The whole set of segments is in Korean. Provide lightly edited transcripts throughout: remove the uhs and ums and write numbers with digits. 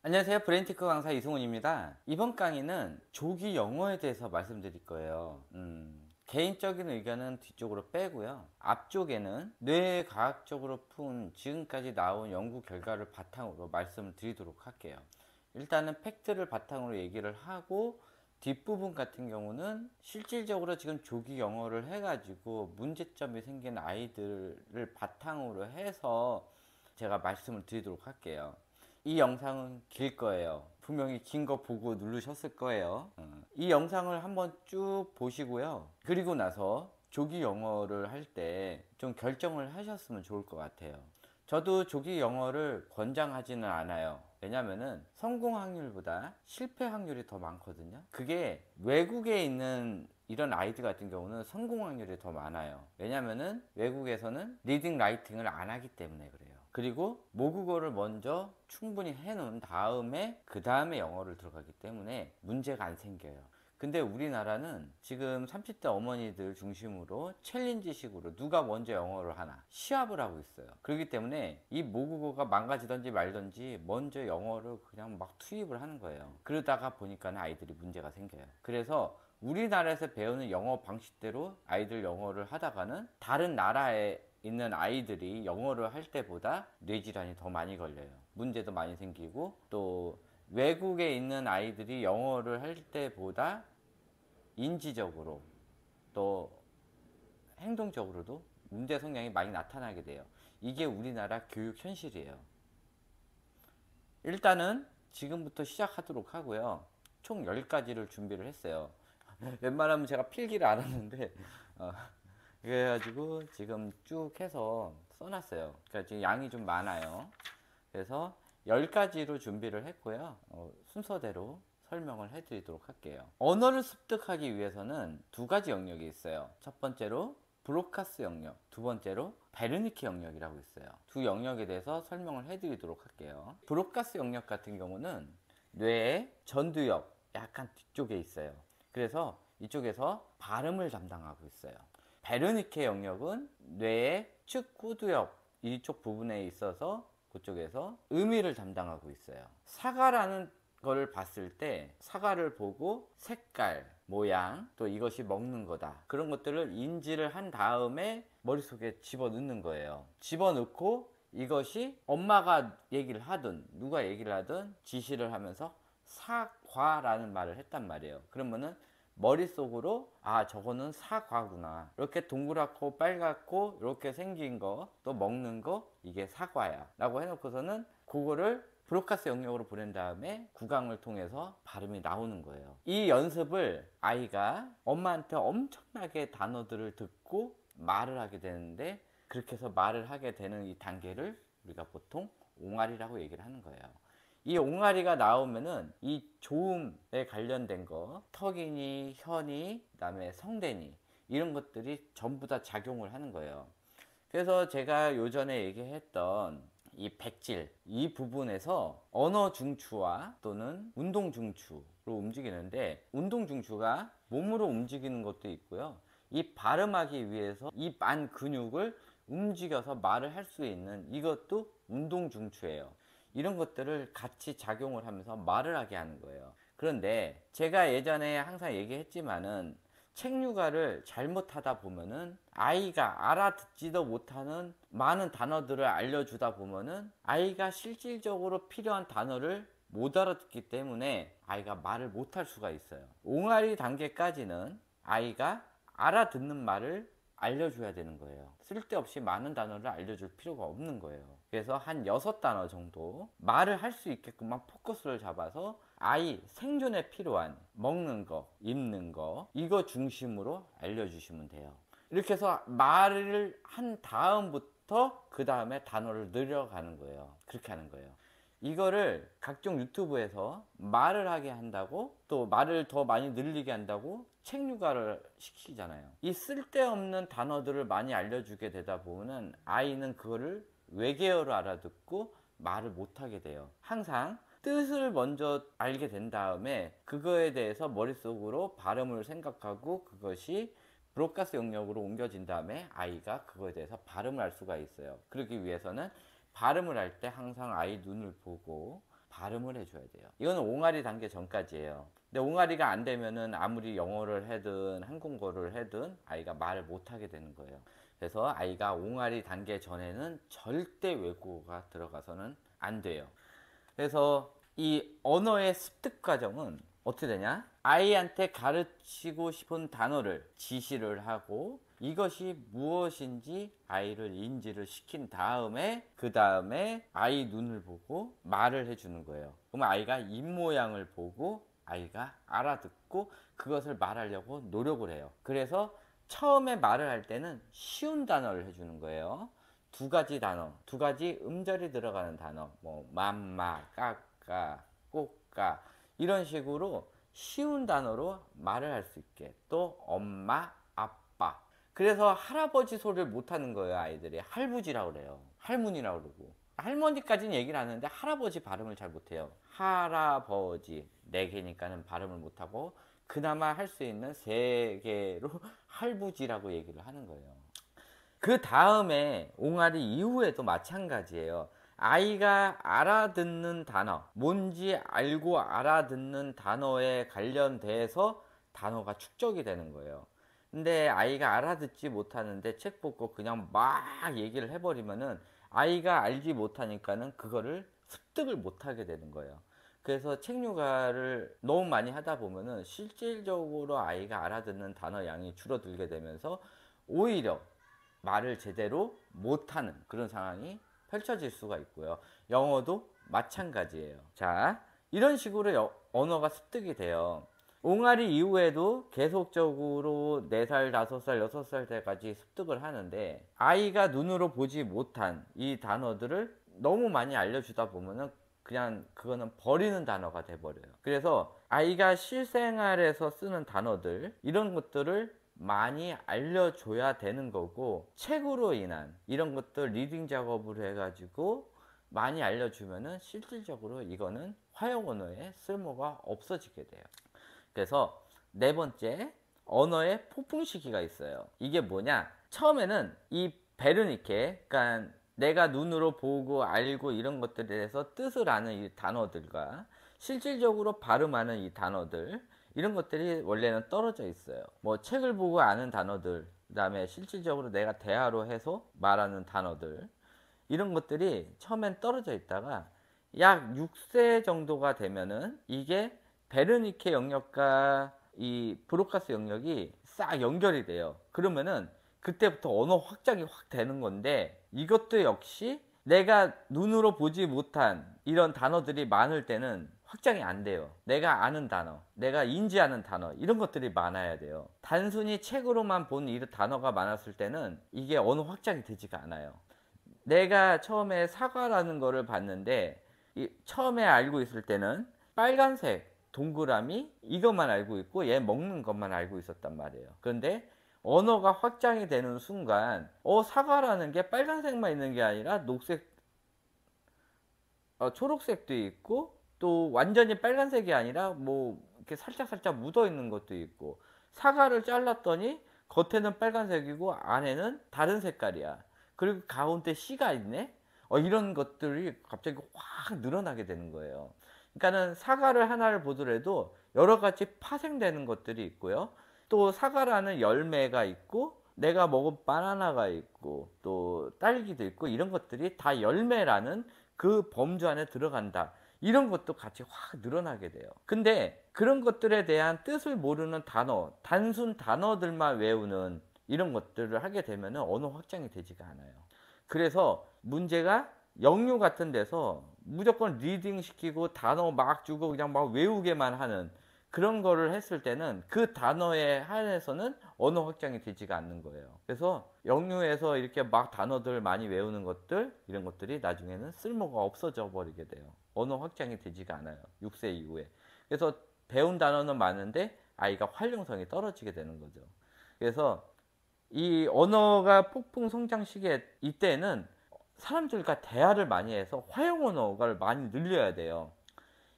안녕하세요. 브레인테크 강사 이승훈입니다. 이번 강의는 조기 영어에 대해서 말씀드릴 거예요. 개인적인 의견은 뒤쪽으로 빼고요. 앞쪽에는 뇌과학적으로 푼 지금까지 나온 연구 결과를 바탕으로 말씀을 드리도록 할게요. 일단은 팩트를 바탕으로 얘기를 하고, 뒷부분 같은 경우는 실질적으로 지금 조기 영어를 해가지고 문제점이 생긴 아이들을 바탕으로 해서 제가 말씀을 드리도록 할게요. 이 영상은 길 거예요. 분명히 긴 거 보고 누르셨을 거예요. 이 영상을 한번 쭉 보시고요. 그리고 나서 조기 영어를 할 때 좀 결정을 하셨으면 좋을 것 같아요. 저도 조기 영어를 권장하지는 않아요. 왜냐면은 성공 확률보다 실패 확률이 더 많거든요. 그게 외국에 있는 이런 아이들 같은 경우는 성공 확률이 더 많아요. 왜냐면은 외국에서는 리딩 라이팅을 안 하기 때문에 그래요. 그리고 모국어를 먼저 충분히 해놓은 다음에 그 다음에 영어를 들어가기 때문에 문제가 안 생겨요. 근데 우리나라는 지금 30대 어머니들 중심으로 챌린지식으로 누가 먼저 영어를 하나 시합을 하고 있어요. 그렇기 때문에 이 모국어가 망가지든지 말든지 먼저 영어를 그냥 막 투입을 하는 거예요. 그러다가 보니까 아이들이 문제가 생겨요. 그래서 우리나라에서 배우는 영어 방식대로 아이들 영어를 하다가는 다른 나라에 있는 아이들이 영어를 할 때보다 뇌질환이 더 많이 걸려요. 문제도 많이 생기고, 또 외국에 있는 아이들이 영어를 할 때보다 인지적으로 또 행동적으로도 문제 성향이 많이 나타나게 돼요. 이게 우리나라 교육 현실이에요. 일단은 지금부터 시작하도록 하고요. 총 10가지를 준비를 했어요. 웬만하면 제가 필기를 안 하는데 그래가지고 지금 쭉 해서 써놨어요. 그러니까 지금 양이 좀 많아요. 그래서 10가지로 준비를 했고요. 순서대로 설명을 해드리도록 할게요. 언어를 습득하기 위해서는 두 가지 영역이 있어요. 첫 번째로 브로카스 영역, 두 번째로 베르니케 영역이라고 있어요. 두 영역에 대해서 설명을 해드리도록 할게요. 브로카스 영역 같은 경우는 뇌의 전두엽 약간 뒤쪽에 있어요. 그래서 이쪽에서 발음을 담당하고 있어요. 베르니케 영역은 뇌의 측후두엽 이쪽 부분에 있어서 그쪽에서 의미를 담당하고 있어요. 사과라는 거를 봤을 때 사과를 보고 색깔, 모양, 또 이것이 먹는 거다, 그런 것들을 인지를 한 다음에 머릿속에 집어넣는 거예요. 집어넣고 이것이 엄마가 얘기를 하든 누가 얘기를 하든 지시를 하면서 사과라는 말을 했단 말이에요. 그러면은 머릿속으로 저거는 사과구나, 이렇게 동그랗고 빨갛고 이렇게 생긴 거, 또 먹는 거, 이게 사과야 라고 해놓고서는 그거를 브로카스 영역으로 보낸 다음에 구강을 통해서 발음이 나오는 거예요. 이 연습을 아이가 엄마한테 엄청나게 단어들을 듣고 말을 하게 되는데, 그렇게 해서 말을 하게 되는 이 단계를 우리가 보통 옹알이라고 얘기를 하는 거예요. 이 옹알이가 나오면은 이 조음에 관련된 거, 턱이니 혀니 그다음에 성대니 이런 것들이 전부 다 작용을 하는 거예요. 그래서 제가 요전에 얘기했던 이 백질, 이 부분에서 언어 중추와 또는 운동 중추로 움직이는데, 운동 중추가 몸으로 움직이는 것도 있고요. 이 발음하기 위해서 이 안 근육을 움직여서 말을 할 수 있는 이것도 운동 중추예요. 이런 것들을 같이 작용을 하면서 말을 하게 하는 거예요. 그런데 제가 예전에 항상 얘기했지만은 책 육아를 잘못하다 보면은 아이가 알아듣지도 못하는 많은 단어들을 알려주다 보면은 아이가 실질적으로 필요한 단어를 못 알아듣기 때문에 아이가 말을 못할 수가 있어요. 옹알이 단계까지는 아이가 알아듣는 말을 알려줘야 되는 거예요. 쓸데없이 많은 단어를 알려줄 필요가 없는 거예요. 그래서 한 6단어 정도 말을 할 수 있게끔만 포커스를 잡아서 아이 생존에 필요한 먹는 거, 입는 거, 이거 중심으로 알려주시면 돼요. 이렇게 해서 말을 한 다음부터 그 다음에 단어를 늘려가는 거예요. 그렇게 하는 거예요. 이거를 각종 유튜브에서 말을 하게 한다고, 또 말을 더 많이 늘리게 한다고 책 육아를 시키잖아요. 이 쓸데없는 단어들을 많이 알려주게 되다 보면 아이는 그거를 외계어로 알아듣고 말을 못하게 돼요. 항상 뜻을 먼저 알게 된 다음에 그거에 대해서 머릿속으로 발음을 생각하고 그것이 브로드카스트 영역으로 옮겨진 다음에 아이가 그거에 대해서 발음을 할 수가 있어요. 그러기 위해서는 발음을 할 때 항상 아이 눈을 보고 발음을 해줘야 돼요. 이거는 옹알이 단계 전까지예요. 근데 옹알이가 안 되면은 아무리 영어를 하든 한국어를 하든 아이가 말을 못하게 되는 거예요. 그래서 아이가 옹알이 단계 전에는 절대 외국어가 들어가서는 안 돼요. 그래서 이 언어의 습득 과정은 어떻게 되냐? 아이한테 가르치고 싶은 단어를 지시를 하고 이것이 무엇인지 아이를 인지를 시킨 다음에 그 다음에 아이 눈을 보고 말을 해주는 거예요. 그러면 아이가 입 모양을 보고 아이가 알아듣고 그것을 말하려고 노력을 해요. 그래서 처음에 말을 할 때는 쉬운 단어를 해주는 거예요. 두 가지 단어, 두 가지 음절이 들어가는 단어, 뭐 맘마, 까까, 꼬까 이런 식으로 쉬운 단어로 말을 할 수 있게. 또 엄마, 아빠. 그래서 할아버지 소리를 못하는 거예요. 아이들이 할부지라고 그래요. 할머니라고 그러고. 할머니까지는 얘기를 하는데 할아버지 발음을 잘 못해요. 할아버지 네 개니까는 발음을 못하고 그나마 할 수 있는 세 개로 할부지라고 얘기를 하는 거예요. 그 다음에 옹알이 이후에도 마찬가지예요. 아이가 알아듣는 단어, 뭔지 알고 알아듣는 단어에 관련돼서 단어가 축적이 되는 거예요. 근데 아이가 알아듣지 못하는데 책 보고 그냥 막 얘기를 해버리면은 아이가 알지 못하니까는 그거를 습득을 못하게 되는 거예요. 그래서 책 육아를 너무 많이 하다 보면은 실질적으로 아이가 알아듣는 단어 양이 줄어들게 되면서 오히려 말을 제대로 못하는 그런 상황이 펼쳐질 수가 있고요. 영어도 마찬가지예요. 자, 이런 식으로 언어가 습득이 돼요. 옹알이 이후에도 계속적으로 4살, 5살, 6살 때까지 습득을 하는데 아이가 눈으로 보지 못한 이 단어들을 너무 많이 알려주다 보면은 그냥 그거는 버리는 단어가 돼버려요. 그래서 아이가 실생활에서 쓰는 단어들 이런 것들을 많이 알려줘야 되는 거고 책으로 인한 이런 것들 리딩 작업을 해가지고 많이 알려주면은 실질적으로 이거는 화용 언어의 쓸모가 없어지게 돼요. 그래서 네 번째 언어의 폭풍 시기가 있어요. 이게 뭐냐? 처음에는 이 베르니케, 그러니까 내가 눈으로 보고 알고 이런 것들에 대해서 뜻을 아는 이 단어들과 실질적으로 발음하는 이 단어들 이런 것들이 원래는 떨어져 있어요. 뭐 책을 보고 아는 단어들, 그 다음에 실질적으로 내가 대화로 해서 말하는 단어들 이런 것들이 처음엔 떨어져 있다가 약 6세 정도가 되면은 이게 베르니케 영역과 이 브로카스 영역이 싹 연결이 돼요. 그러면은 그때부터 언어 확장이 확 되는 건데 이것도 역시 내가 눈으로 보지 못한 이런 단어들이 많을 때는 확장이 안 돼요. 내가 아는 단어, 내가 인지하는 단어 이런 것들이 많아야 돼요. 단순히 책으로만 본 이 단어가 많았을 때는 이게 언어 확장이 되지가 않아요. 내가 처음에 사과라는 거를 봤는데 처음에 알고 있을 때는 빨간색 동그라미 이것만 알고 있고 얘 먹는 것만 알고 있었단 말이에요. 그런데 언어가 확장이 되는 순간 사과라는 게 빨간색만 있는 게 아니라 녹색, 초록색도 있고 또 완전히 빨간색이 아니라 뭐 이렇게 살짝 묻어 있는 것도 있고 사과를 잘랐더니 겉에는 빨간색이고 안에는 다른 색깔이야. 그리고 가운데 씨가 있네. 이런 것들이 갑자기 확 늘어나게 되는 거예요. 그러니까는 사과를 하나를 보더라도 여러 가지 파생되는 것들이 있고요. 또 사과라는 열매가 있고 내가 먹은 바나나가 있고 또 딸기도 있고 이런 것들이 다 열매라는 그 범주 안에 들어간다. 이런 것도 같이 확 늘어나게 돼요. 근데 그런 것들에 대한 뜻을 모르는 단어, 단순 단어들만 외우는 이런 것들을 하게 되면 언어 확장이 되지가 않아요. 그래서 문제가 영유 같은 데서 무조건 리딩 시키고 단어 막 주고 그냥 막 외우게만 하는 그런 거를 했을 때는 그 단어에 한해서는 언어 확장이 되지가 않는 거예요. 그래서 영유에서 이렇게 막 단어들 많이 외우는 것들 이런 것들이 나중에는 쓸모가 없어져 버리게 돼요. 언어 확장이 되지가 않아요. 6세 이후에. 그래서 배운 단어는 많은데 아이가 활용성이 떨어지게 되는 거죠. 그래서 이 언어가 폭풍 성장 시기에 이때는 사람들과 대화를 많이 해서 활용 언어를 많이 늘려야 돼요.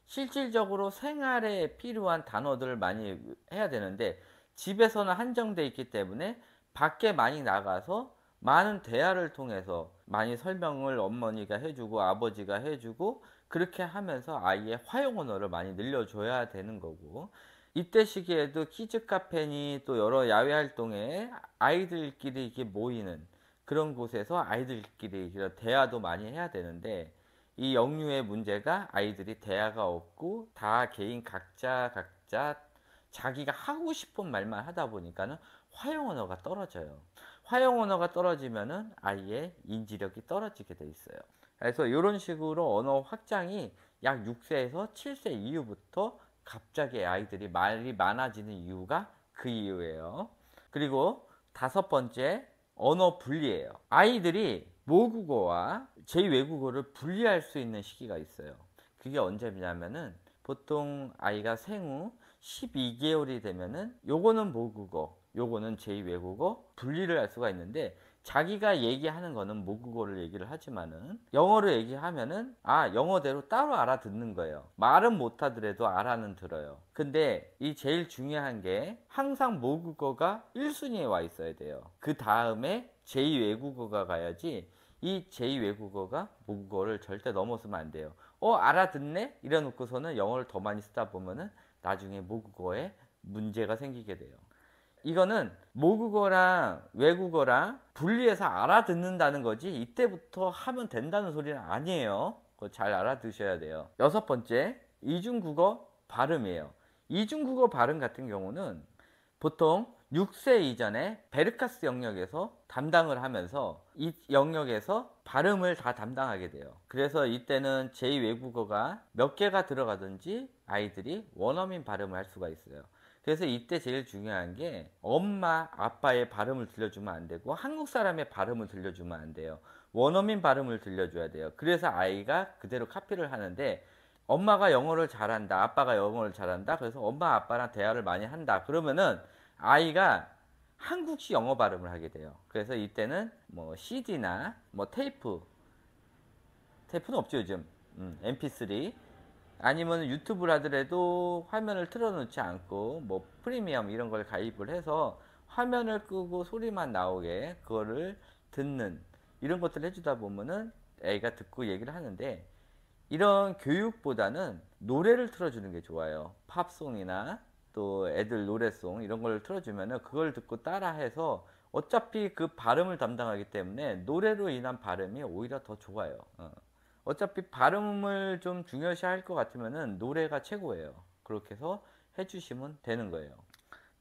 실질적으로 생활에 필요한 단어들을 많이 해야 되는데 집에서는 한정돼 있기 때문에 밖에 많이 나가서 많은 대화를 통해서 많이 설명을 어머니가 해주고 아버지가 해주고 그렇게 하면서 아이의 활용 언어를 많이 늘려줘야 되는 거고, 이때 시기에도 키즈 카페니 또 여러 야외 활동에 아이들끼리 이렇게 모이는 그런 곳에서 아이들끼리 대화도 많이 해야 되는데, 이 영유의 문제가 아이들이 대화가 없고 다 개인 각자 자기가 하고 싶은 말만 하다 보니까는 활용 언어가 떨어져요. 활용 언어가 떨어지면은 아이의 인지력이 떨어지게 돼 있어요. 그래서 이런 식으로 언어 확장이 약 6세에서 7세 이후부터 갑자기 아이들이 말이 많아지는 이유가 그 이유예요. 그리고 다섯 번째, 언어 분리예요. 아이들이 모국어와 제2외국어를 분리할 수 있는 시기가 있어요. 그게 언제냐면은 보통 아이가 생후 12개월이 되면은 요거는 모국어, 요거는 제2외국어 분리를 할 수가 있는데, 자기가 얘기하는 거는 모국어를 얘기를 하지만은 영어를 얘기하면은 영어대로 따로 알아듣는 거예요. 말은 못하더라도 알아는 들어요. 근데 이 제일 중요한 게 항상 모국어가 1순위에 와 있어야 돼요. 그 다음에 제2외국어가 가야지, 이 제2외국어가 모국어를 절대 넘어서면 안 돼요. 알아듣네? 이래 놓고서는 영어를 더 많이 쓰다 보면은 나중에 모국어에 문제가 생기게 돼요. 이거는 모국어랑 외국어랑 분리해서 알아듣는다는 거지 이때부터 하면 된다는 소리는 아니에요. 그거 잘 알아두셔야 돼요. 여섯 번째, 이중국어 발음이에요. 이중국어 발음 같은 경우는 보통 6세 이전에 베르카스 영역에서 담당을 하면서 이 영역에서 발음을 다 담당하게 돼요. 그래서 이때는 제2외국어가 몇 개가 들어가든지 아이들이 원어민 발음을 할 수가 있어요. 그래서 이때 제일 중요한 게 엄마, 아빠의 발음을 들려주면 안 되고 한국 사람의 발음을 들려주면 안 돼요. 원어민 발음을 들려줘야 돼요. 그래서 아이가 그대로 카피를 하는데, 엄마가 영어를 잘한다, 아빠가 영어를 잘한다, 그래서 엄마, 아빠랑 대화를 많이 한다. 그러면은 아이가 한국식 영어 발음을 하게 돼요. 그래서 이때는 뭐 CD나 뭐 테이프는 없죠 요즘. MP3 아니면 유튜브를 하더라도 화면을 틀어놓지 않고 뭐 프리미엄 이런 걸 가입을 해서 화면을 끄고 소리만 나오게 그거를 듣는 이런 것들을 해주다 보면은 애가 듣고 얘기를 하는데, 이런 교육보다는 노래를 틀어주는 게 좋아요. 팝송이나 또 애들 노래송 이런 걸 틀어주면은 그걸 듣고 따라해서 어차피 그 발음을 담당하기 때문에 노래로 인한 발음이 오히려 더 좋아요. 어차피 발음을 좀 중요시 할 것 같으면은 노래가 최고예요. 그렇게 해서 해주시면 되는 거예요.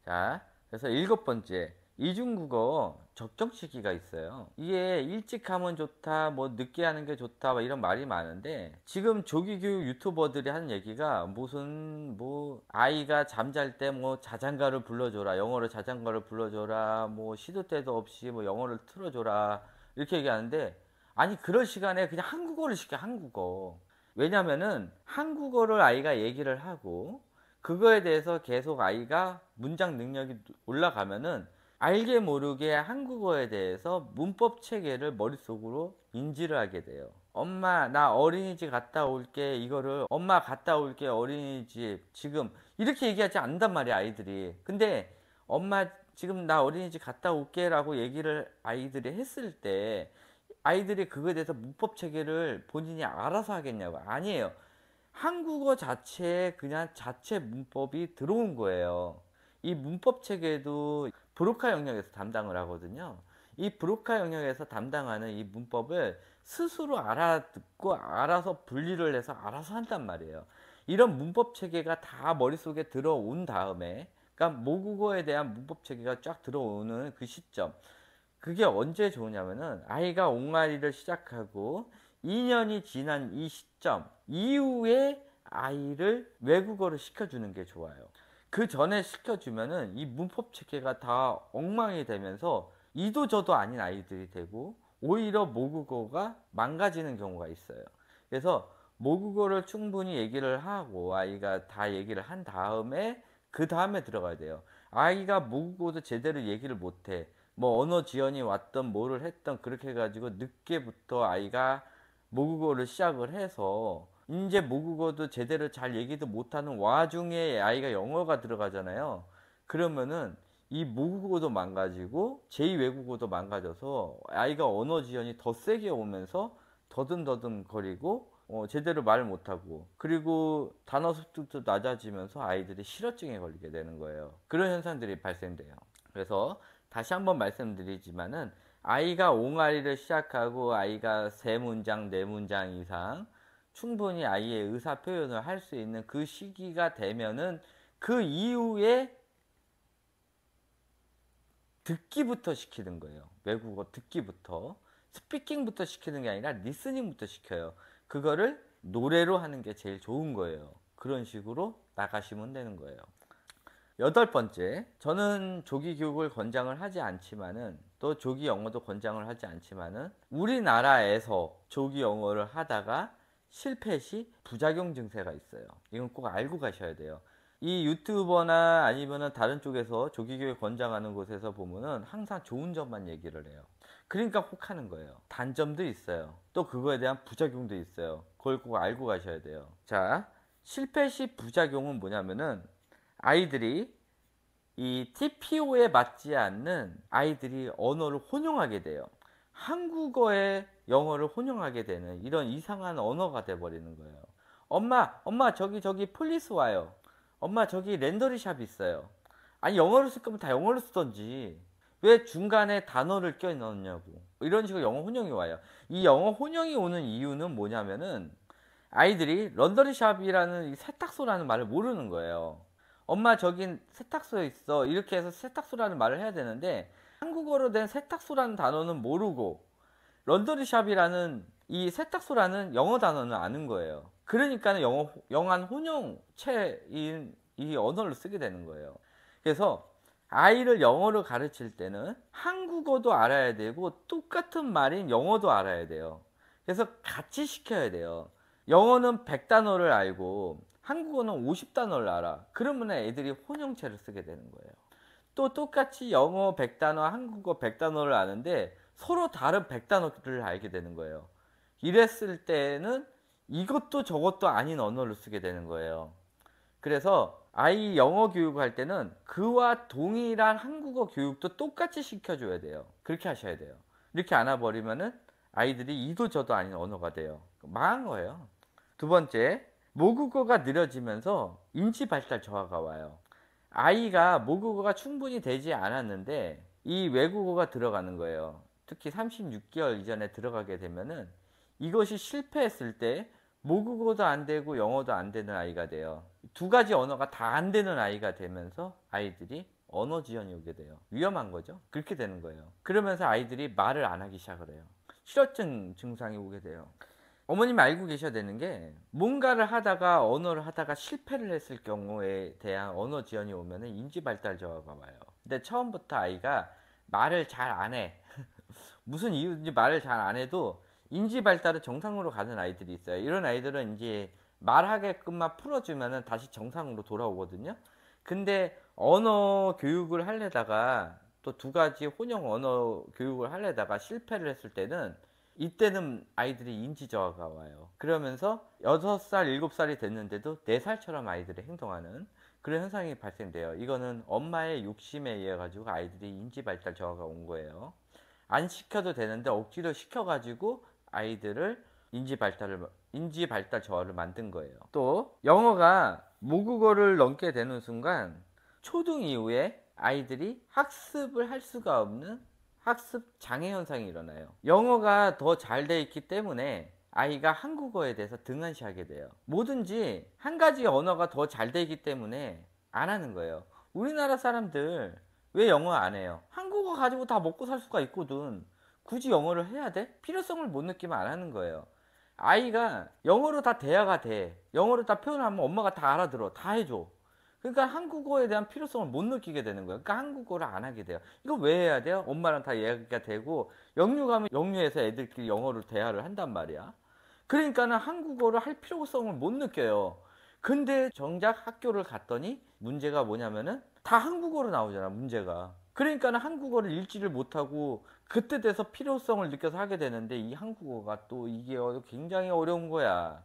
자, 그래서 일곱 번째, 이중국어 적정 시기가 있어요. 이게 일찍 하면 좋다, 뭐 늦게 하는 게 좋다, 뭐 이런 말이 많은데, 지금 조기교육 유튜버들이 하는 얘기가 무슨 뭐 아이가 잠잘 때 뭐 자장가를 불러줘라, 영어로 자장가를 불러줘라, 뭐 시도 때도 없이 뭐 영어를 틀어줘라 이렇게 얘기하는데, 아니 그럴 시간에 그냥 한국어를 시켜, 한국어. 왜냐면은 한국어를 아이가 얘기를 하고 그거에 대해서 계속 아이가 문장 능력이 올라가면은 알게 모르게 한국어에 대해서 문법 체계를 머릿속으로 인지를 하게 돼요. 엄마 나 어린이집 갔다 올게, 이거를 엄마 갔다 올게 어린이집 지금 이렇게 얘기하지 않는단 말이야 아이들이. 근데 엄마 지금 나 어린이집 갔다 올게 라고 얘기를 아이들이 했을 때 아이들이 그거에 대해서 문법 체계를 본인이 알아서 하겠냐고. 아니에요. 한국어 자체에 그냥 자체 문법이 들어온 거예요. 이 문법 체계도 브로카 영역에서 담당을 하거든요. 이 브로카 영역에서 담당하는 이 문법을 스스로 알아듣고 알아서 분리를 해서 알아서 한단 말이에요. 이런 문법 체계가 다 머릿속에 들어온 다음에, 그러니까 모국어에 대한 문법 체계가 쫙 들어오는 그 시점, 그게 언제 좋으냐면은 아이가 옹알이를 시작하고 2년이 지난 이 시점 이후에 아이를 외국어를 시켜주는 게 좋아요. 그 전에 시켜주면은 이 문법 체계가 다 엉망이 되면서 이도 저도 아닌 아이들이 되고 오히려 모국어가 망가지는 경우가 있어요. 그래서 모국어를 충분히 얘기를 하고 아이가 다 얘기를 한 다음에 그 다음에 들어가야 돼요. 아이가 모국어도 제대로 얘기를 못해. 뭐 언어 지연이 왔던 뭐를 했던 그렇게 해가지고 늦게부터 아이가 모국어를 시작을 해서 이제 모국어도 제대로 잘 얘기도 못하는 와중에 아이가 영어가 들어가잖아요. 그러면은 이 모국어도 망가지고 제2외국어도 망가져서 아이가 언어 지연이 더 세게 오면서 더듬더듬 거리고 제대로 말을 못하고, 그리고 단어 습득도 낮아지면서 아이들이 실어증에 걸리게 되는 거예요. 그런 현상들이 발생돼요. 그래서 다시 한번 말씀드리지만은 아이가 옹알이를 시작하고 아이가 세 문장, 네 문장 이상 충분히 아이의 의사 표현을 할 수 있는 그 시기가 되면은 그 이후에 듣기부터 시키는 거예요. 외국어 듣기부터. 스피킹부터 시키는 게 아니라 리스닝부터 시켜요. 그거를 노래로 하는 게 제일 좋은 거예요. 그런 식으로 나가시면 되는 거예요. 여덟 번째, 저는 조기 교육을 권장을 하지 않지만은, 또 조기 영어도 권장을 하지 않지만은, 우리나라에서 조기 영어를 하다가 실패 시 부작용 증세가 있어요. 이건 꼭 알고 가셔야 돼요. 이 유튜버나 아니면은 다른 쪽에서 조기 교육 권장하는 곳에서 보면은 항상 좋은 점만 얘기를 해요. 그러니까 혹하는 거예요. 단점도 있어요. 또 그거에 대한 부작용도 있어요. 그걸 꼭 알고 가셔야 돼요. 자, 실패 시 부작용은 뭐냐면은, 아이들이 이 TPO에 맞지 않는 아이들이 언어를 혼용하게 돼요. 한국어에 영어를 혼용하게 되는 이런 이상한 언어가 돼버리는 거예요. 엄마, 저기 폴리스 와요. 엄마, 저기 랜더리샵 있어요. 아니, 영어를 쓸 거면 다 영어를 쓰던지 왜 중간에 단어를 껴 넣냐고. 이런 식으로 영어 혼용이 와요. 이 영어 혼용이 오는 이유는 뭐냐면은, 아이들이 런더리샵이라는 이 세탁소라는 말을 모르는 거예요. 엄마, 저긴 세탁소에 있어. 이렇게 해서 세탁소라는 말을 해야 되는데, 한국어로 된 세탁소라는 단어는 모르고 런더리샵이라는 이 세탁소라는 영어 단어는 아는 거예요. 그러니까 영한 혼용체인 이 언어를 쓰게 되는 거예요. 그래서 아이를 영어를 가르칠 때는 한국어도 알아야 되고 똑같은 말인 영어도 알아야 돼요. 그래서 같이 시켜야 돼요. 영어는 100단어를 알고 한국어는 50단어를 알아. 그러면 애들이 혼용체를 쓰게 되는 거예요. 또 똑같이 영어 100단어, 한국어 100단어를 아는데 서로 다른 100단어를 알게 되는 거예요. 이랬을 때는 이것도 저것도 아닌 언어를 쓰게 되는 거예요. 그래서 아이 영어 교육할 때는 그와 동일한 한국어 교육도 똑같이 시켜줘야 돼요. 그렇게 하셔야 돼요. 이렇게 안 해버리면은 아이들이 이도 저도 아닌 언어가 돼요. 망한 거예요. 두 번째, 모국어가 느려지면서 인지 발달 저하가 와요. 아이가 모국어가 충분히 되지 않았는데 이 외국어가 들어가는 거예요. 특히 36개월 이전에 들어가게 되면은 이것이 실패했을 때 모국어도 안 되고 영어도 안 되는 아이가 돼요. 두 가지 언어가 다 안 되는 아이가 되면서 아이들이 언어 지연이 오게 돼요. 위험한 거죠. 그렇게 되는 거예요. 그러면서 아이들이 말을 안 하기 시작을 해요. 실어증 증상이 오게 돼요. 어머님 알고 계셔야 되는 게, 뭔가를 하다가 언어를 하다가 실패를 했을 경우에 대한 언어 지연이 오면 인지 발달 저하가 와요. 근데 처음부터 아이가 말을 잘 안 해. 무슨 이유인지 말을 잘 안 해도 인지 발달은 정상으로 가는 아이들이 있어요. 이런 아이들은 이제 말하게끔만 풀어주면 다시 정상으로 돌아오거든요. 근데 언어 교육을 하려다가 또 두 가지 혼용 언어 교육을 하려다가 실패를 했을 때는, 이때는 아이들이 인지 저하가 와요. 그러면서 6살, 7살이 됐는데도 4살처럼 아이들이 행동하는 그런 현상이 발생돼요. 이거는 엄마의 욕심에 의해 가지고 아이들이 인지 발달 저하가 온 거예요. 안 시켜도 되는데 억지로 시켜가지고 아이들을 인지 발달 저하를 만든 거예요. 또 영어가 모국어를 넘게 되는 순간 초등 이후에 아이들이 학습을 할 수가 없는 학습 장애 현상이 일어나요. 영어가 더 잘 돼 있기 때문에 아이가 한국어에 대해서 등한시하게 돼요. 뭐든지 한 가지 언어가 더 잘 되기 때문에 안 하는 거예요. 우리나라 사람들 왜 영어 안 해요? 한국어 가지고 다 먹고 살 수가 있거든. 굳이 영어를 해야 돼? 필요성을 못 느끼면 안 하는 거예요. 아이가 영어로 다 대화가 돼. 영어로 다 표현하면 엄마가 다 알아들어. 다 해줘. 그러니까 한국어에 대한 필요성을 못 느끼게 되는 거예요. 그러니까 한국어를 안 하게 돼요. 이거 왜 해야 돼요? 엄마랑 다 이야기가 되고, 영유 가면 영유에서 애들끼리 영어로 대화를 한단 말이야. 그러니까는 한국어를 할 필요성을 못 느껴요. 근데 정작 학교를 갔더니 문제가 뭐냐면은 다 한국어로 나오잖아, 문제가. 그러니까는 한국어를 읽지를 못하고 그때 돼서 필요성을 느껴서 하게 되는데, 이 한국어가 또 이게 굉장히 어려운 거야.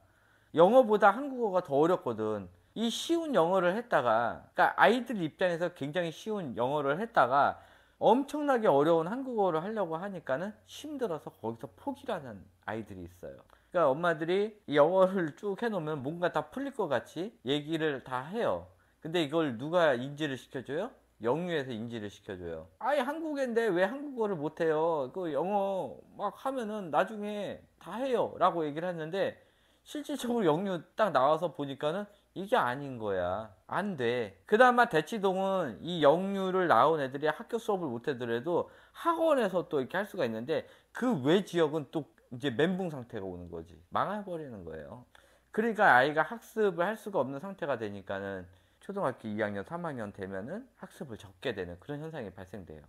영어보다 한국어가 더 어렵거든. 이 쉬운 영어를 했다가, 그러니까 아이들 입장에서 굉장히 쉬운 영어를 했다가 엄청나게 어려운 한국어를 하려고 하니까는 힘들어서 거기서 포기를 하는 아이들이 있어요. 그러니까 엄마들이 이 영어를 쭉 해놓으면 뭔가 다 풀릴 것 같이 얘기를 다 해요. 근데 이걸 누가 인지를 시켜줘요? 영유에서 인지를 시켜줘요. 아예 한국인데 왜 한국어를 못해요? 그 영어 막 하면은 나중에 다 해요 라고 얘기를 했는데, 실질적으로 영유 딱 나와서 보니까는 이게 아닌 거야. 안 돼. 그나마 대치동은 이 영유를 나온 애들이 학교 수업을 못하더라도 학원에서 또 이렇게 할 수가 있는데, 그 외 지역은 또 이제 멘붕 상태가 오는 거지. 망해버리는 거예요. 그러니까 아이가 학습을 할 수가 없는 상태가 되니까는 초등학교 2학년, 3학년 되면은 학습을 적게 되는 그런 현상이 발생돼요.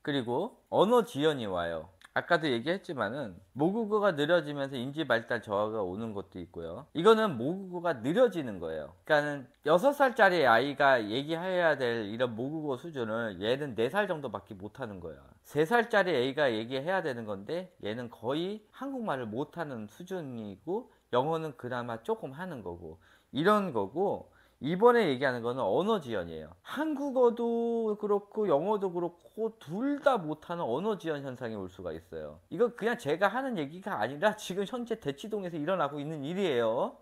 그리고 언어 지연이 와요. 아까도 얘기했지만은 모국어가 느려지면서 인지 발달 저하가 오는 것도 있고요. 이거는 모국어가 느려지는 거예요. 그러니까는 6살짜리 아이가 얘기해야 될 이런 모국어 수준을 얘는 4살 정도밖에 못하는 거야. 3살짜리 애가 얘기해야 되는 건데 얘는 거의 한국말을 못하는 수준이고, 영어는 그나마 조금 하는 거고, 이런 거고, 이번에 얘기하는 거는 언어 지연이에요. 한국어도 그렇고 영어도 그렇고 둘 다 못하는 언어 지연 현상이 올 수가 있어요. 이거 그냥 제가 하는 얘기가 아니라 지금 현재 대치동에서 일어나고 있는 일이에요.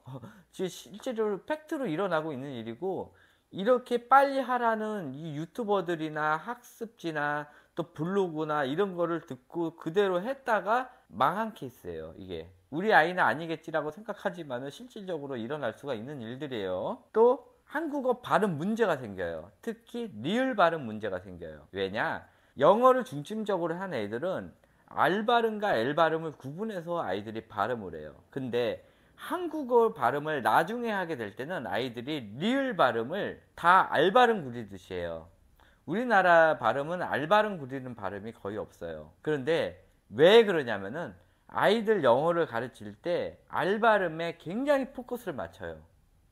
지금 실제로 팩트로 일어나고 있는 일이고, 이렇게 빨리 하라는 이 유튜버들이나 학습지나 또 블로그나 이런 거를 듣고 그대로 했다가 망한 케이스예요. 이게 우리 아이는 아니겠지라고 생각하지만 실질적으로 일어날 수가 있는 일들이에요. 또 한국어 발음 문제가 생겨요. 특히 리을 발음 문제가 생겨요. 왜냐? 영어를 중심적으로 하는 애들은 R 발음과 L 발음을 구분해서 아이들이 발음을 해요. 근데 한국어 발음을 나중에 하게 될 때는 아이들이 리을 발음을 다 R 발음 구리듯이 해요. 우리나라 발음은 R 발음 구리는 발음이 거의 없어요. 그런데 왜 그러냐면은 아이들 영어를 가르칠 때 R 발음에 굉장히 포커스를 맞춰요.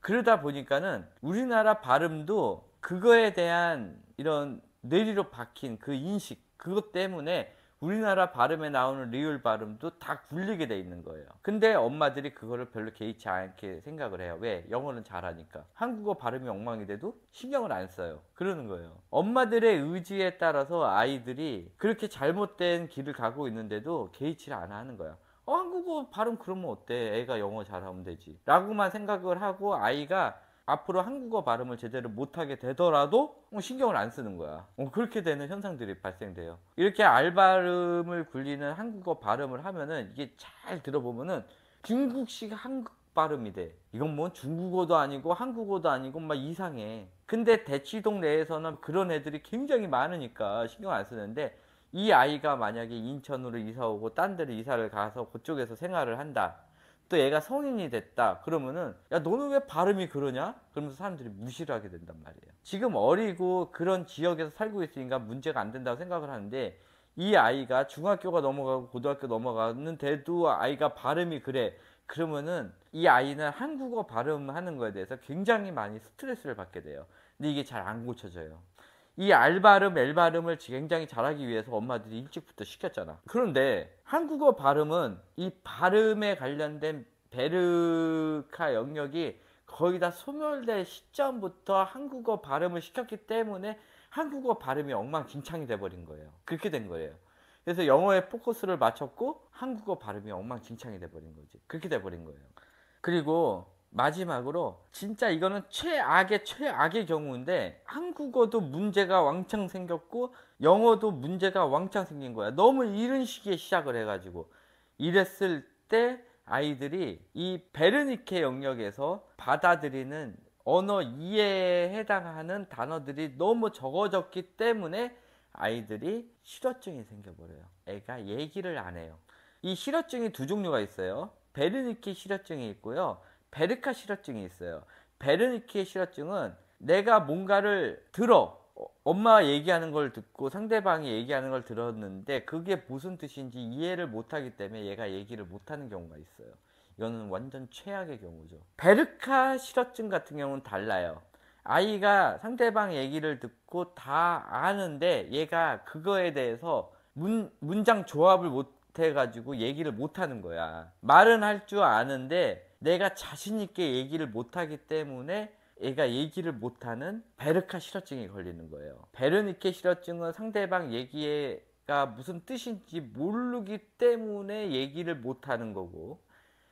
그러다 보니까는 우리나라 발음도 그거에 대한 이런 뇌리로 박힌 그 인식, 그것 때문에 우리나라 발음에 나오는 리을 발음도 다 굴리게 돼 있는 거예요. 근데 엄마들이 그거를 별로 개의치 않게 생각을 해요. 왜? 영어는 잘하니까. 한국어 발음이 엉망이 돼도 신경을 안 써요. 그러는 거예요. 엄마들의 의지에 따라서 아이들이 그렇게 잘못된 길을 가고 있는데도 개의치를 안 하는 거야. 한국어 발음 그러면 어때? 애가 영어 잘하면 되지 라고만 생각을 하고, 아이가 앞으로 한국어 발음을 제대로 못하게 되더라도 신경을 안 쓰는 거야. 그렇게 되는 현상들이 발생돼요. 이렇게 R 발음을 굴리는 한국어 발음을 하면은 이게 잘 들어보면은 중국식 한국 발음이 돼. 이건 뭐 중국어도 아니고 한국어도 아니고 막 이상해. 근데 대치동 내에서는 그런 애들이 굉장히 많으니까 신경 안 쓰는데, 이 아이가 만약에 인천으로 이사 오고 딴 데로 이사를 가서 그쪽에서 생활을 한다. 또 얘가 성인이 됐다. 그러면은 야 너는 왜 발음이 그러냐? 그러면서 사람들이 무시를 하게 된단 말이에요. 지금 어리고 그런 지역에서 살고 있으니까 문제가 안 된다고 생각을 하는데, 이 아이가 중학교가 넘어가고 고등학교 넘어가는데도 아이가 발음이 그래. 그러면은 이 아이는 한국어 발음하는 거에 대해서 굉장히 많이 스트레스를 받게 돼요. 근데 이게 잘 안 고쳐져요. 이 R 발음, L 발음을 굉장히 잘하기 위해서 엄마들이 일찍부터 시켰잖아. 그런데 한국어 발음은 이 발음에 관련된 베르카 영역이 거의 다 소멸될 시점부터 한국어 발음을 시켰기 때문에 한국어 발음이 엉망진창이 돼버린 거예요. 그렇게 된 거예요. 그래서 영어에 포커스를 맞췄고 한국어 발음이 엉망진창이 돼버린 거지. 그렇게 돼버린 거예요. 그리고 마지막으로 진짜 이거는 최악의 경우인데, 한국어도 문제가 왕창 생겼고 영어도 문제가 왕창 생긴 거야. 너무 이런 시기에 시작을 해가지고 이랬을 때 아이들이 이 베르니케 영역에서 받아들이는 언어 이해에 해당하는 단어들이 너무 적어졌기 때문에 아이들이 실어증이 생겨버려요. 애가 얘기를 안 해요. 이 실어증이 두 종류가 있어요. 베르니케 실어증이 있고요, 베르카 실어증이 있어요. 베르니케 실어증은 내가 뭔가를 들어, 엄마가 얘기하는 걸 듣고 상대방이 얘기하는 걸 들었는데 그게 무슨 뜻인지 이해를 못하기 때문에 얘가 얘기를 못하는 경우가 있어요. 이거는 완전 최악의 경우죠. 베르카 실어증 같은 경우는 달라요. 아이가 상대방 얘기를 듣고 다 아는데 얘가 그거에 대해서 문장 조합을 못 해가지고 얘기를 못하는 거야. 말은 할 줄 아는데 내가 자신 있게 얘기를 못하기 때문에 애가 얘기를 못하는 베르카 실어증이 걸리는 거예요. 베르니케 실어증은 상대방 얘기가 무슨 뜻인지 모르기 때문에 얘기를 못하는 거고,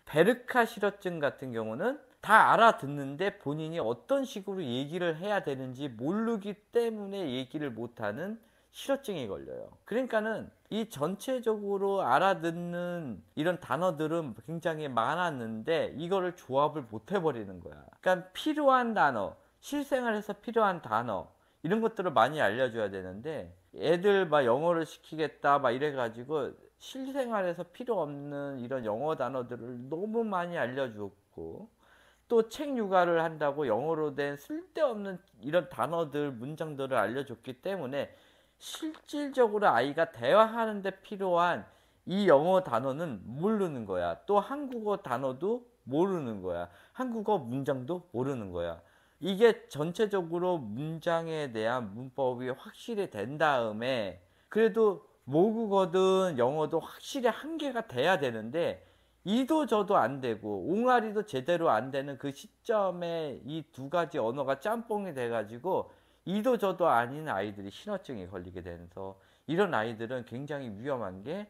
베르카 실어증 같은 경우는 다 알아듣는데 본인이 어떤 식으로 얘기를 해야 되는지 모르기 때문에 얘기를 못하는 실어증이 걸려요. 그러니까는 이 전체적으로 알아듣는 이런 단어들은 굉장히 많았는데 이거를 조합을 못 해버리는 거야. 그러니까 필요한 단어, 실생활에서 필요한 단어 이런 것들을 많이 알려줘야 되는데, 애들 막 영어를 시키겠다 막 이래가지고 실생활에서 필요 없는 이런 영어 단어들을 너무 많이 알려줬고, 또 책 육아를 한다고 영어로 된 쓸데없는 이런 단어들, 문장들을 알려줬기 때문에 실질적으로 아이가 대화하는 데 필요한 이 영어 단어는 모르는 거야. 또 한국어 단어도 모르는 거야. 한국어 문장도 모르는 거야. 이게 전체적으로 문장에 대한 문법이 확실히 된 다음에, 그래도 모국어든 영어도 확실히 한계가 돼야 되는데 이도 저도 안 되고 옹알이도 제대로 안 되는 그 시점에 이 두 가지 언어가 짬뽕이 돼가지고 이도 저도 아닌 아이들이 신호증에 걸리게 되면서, 이런 아이들은 굉장히 위험한 게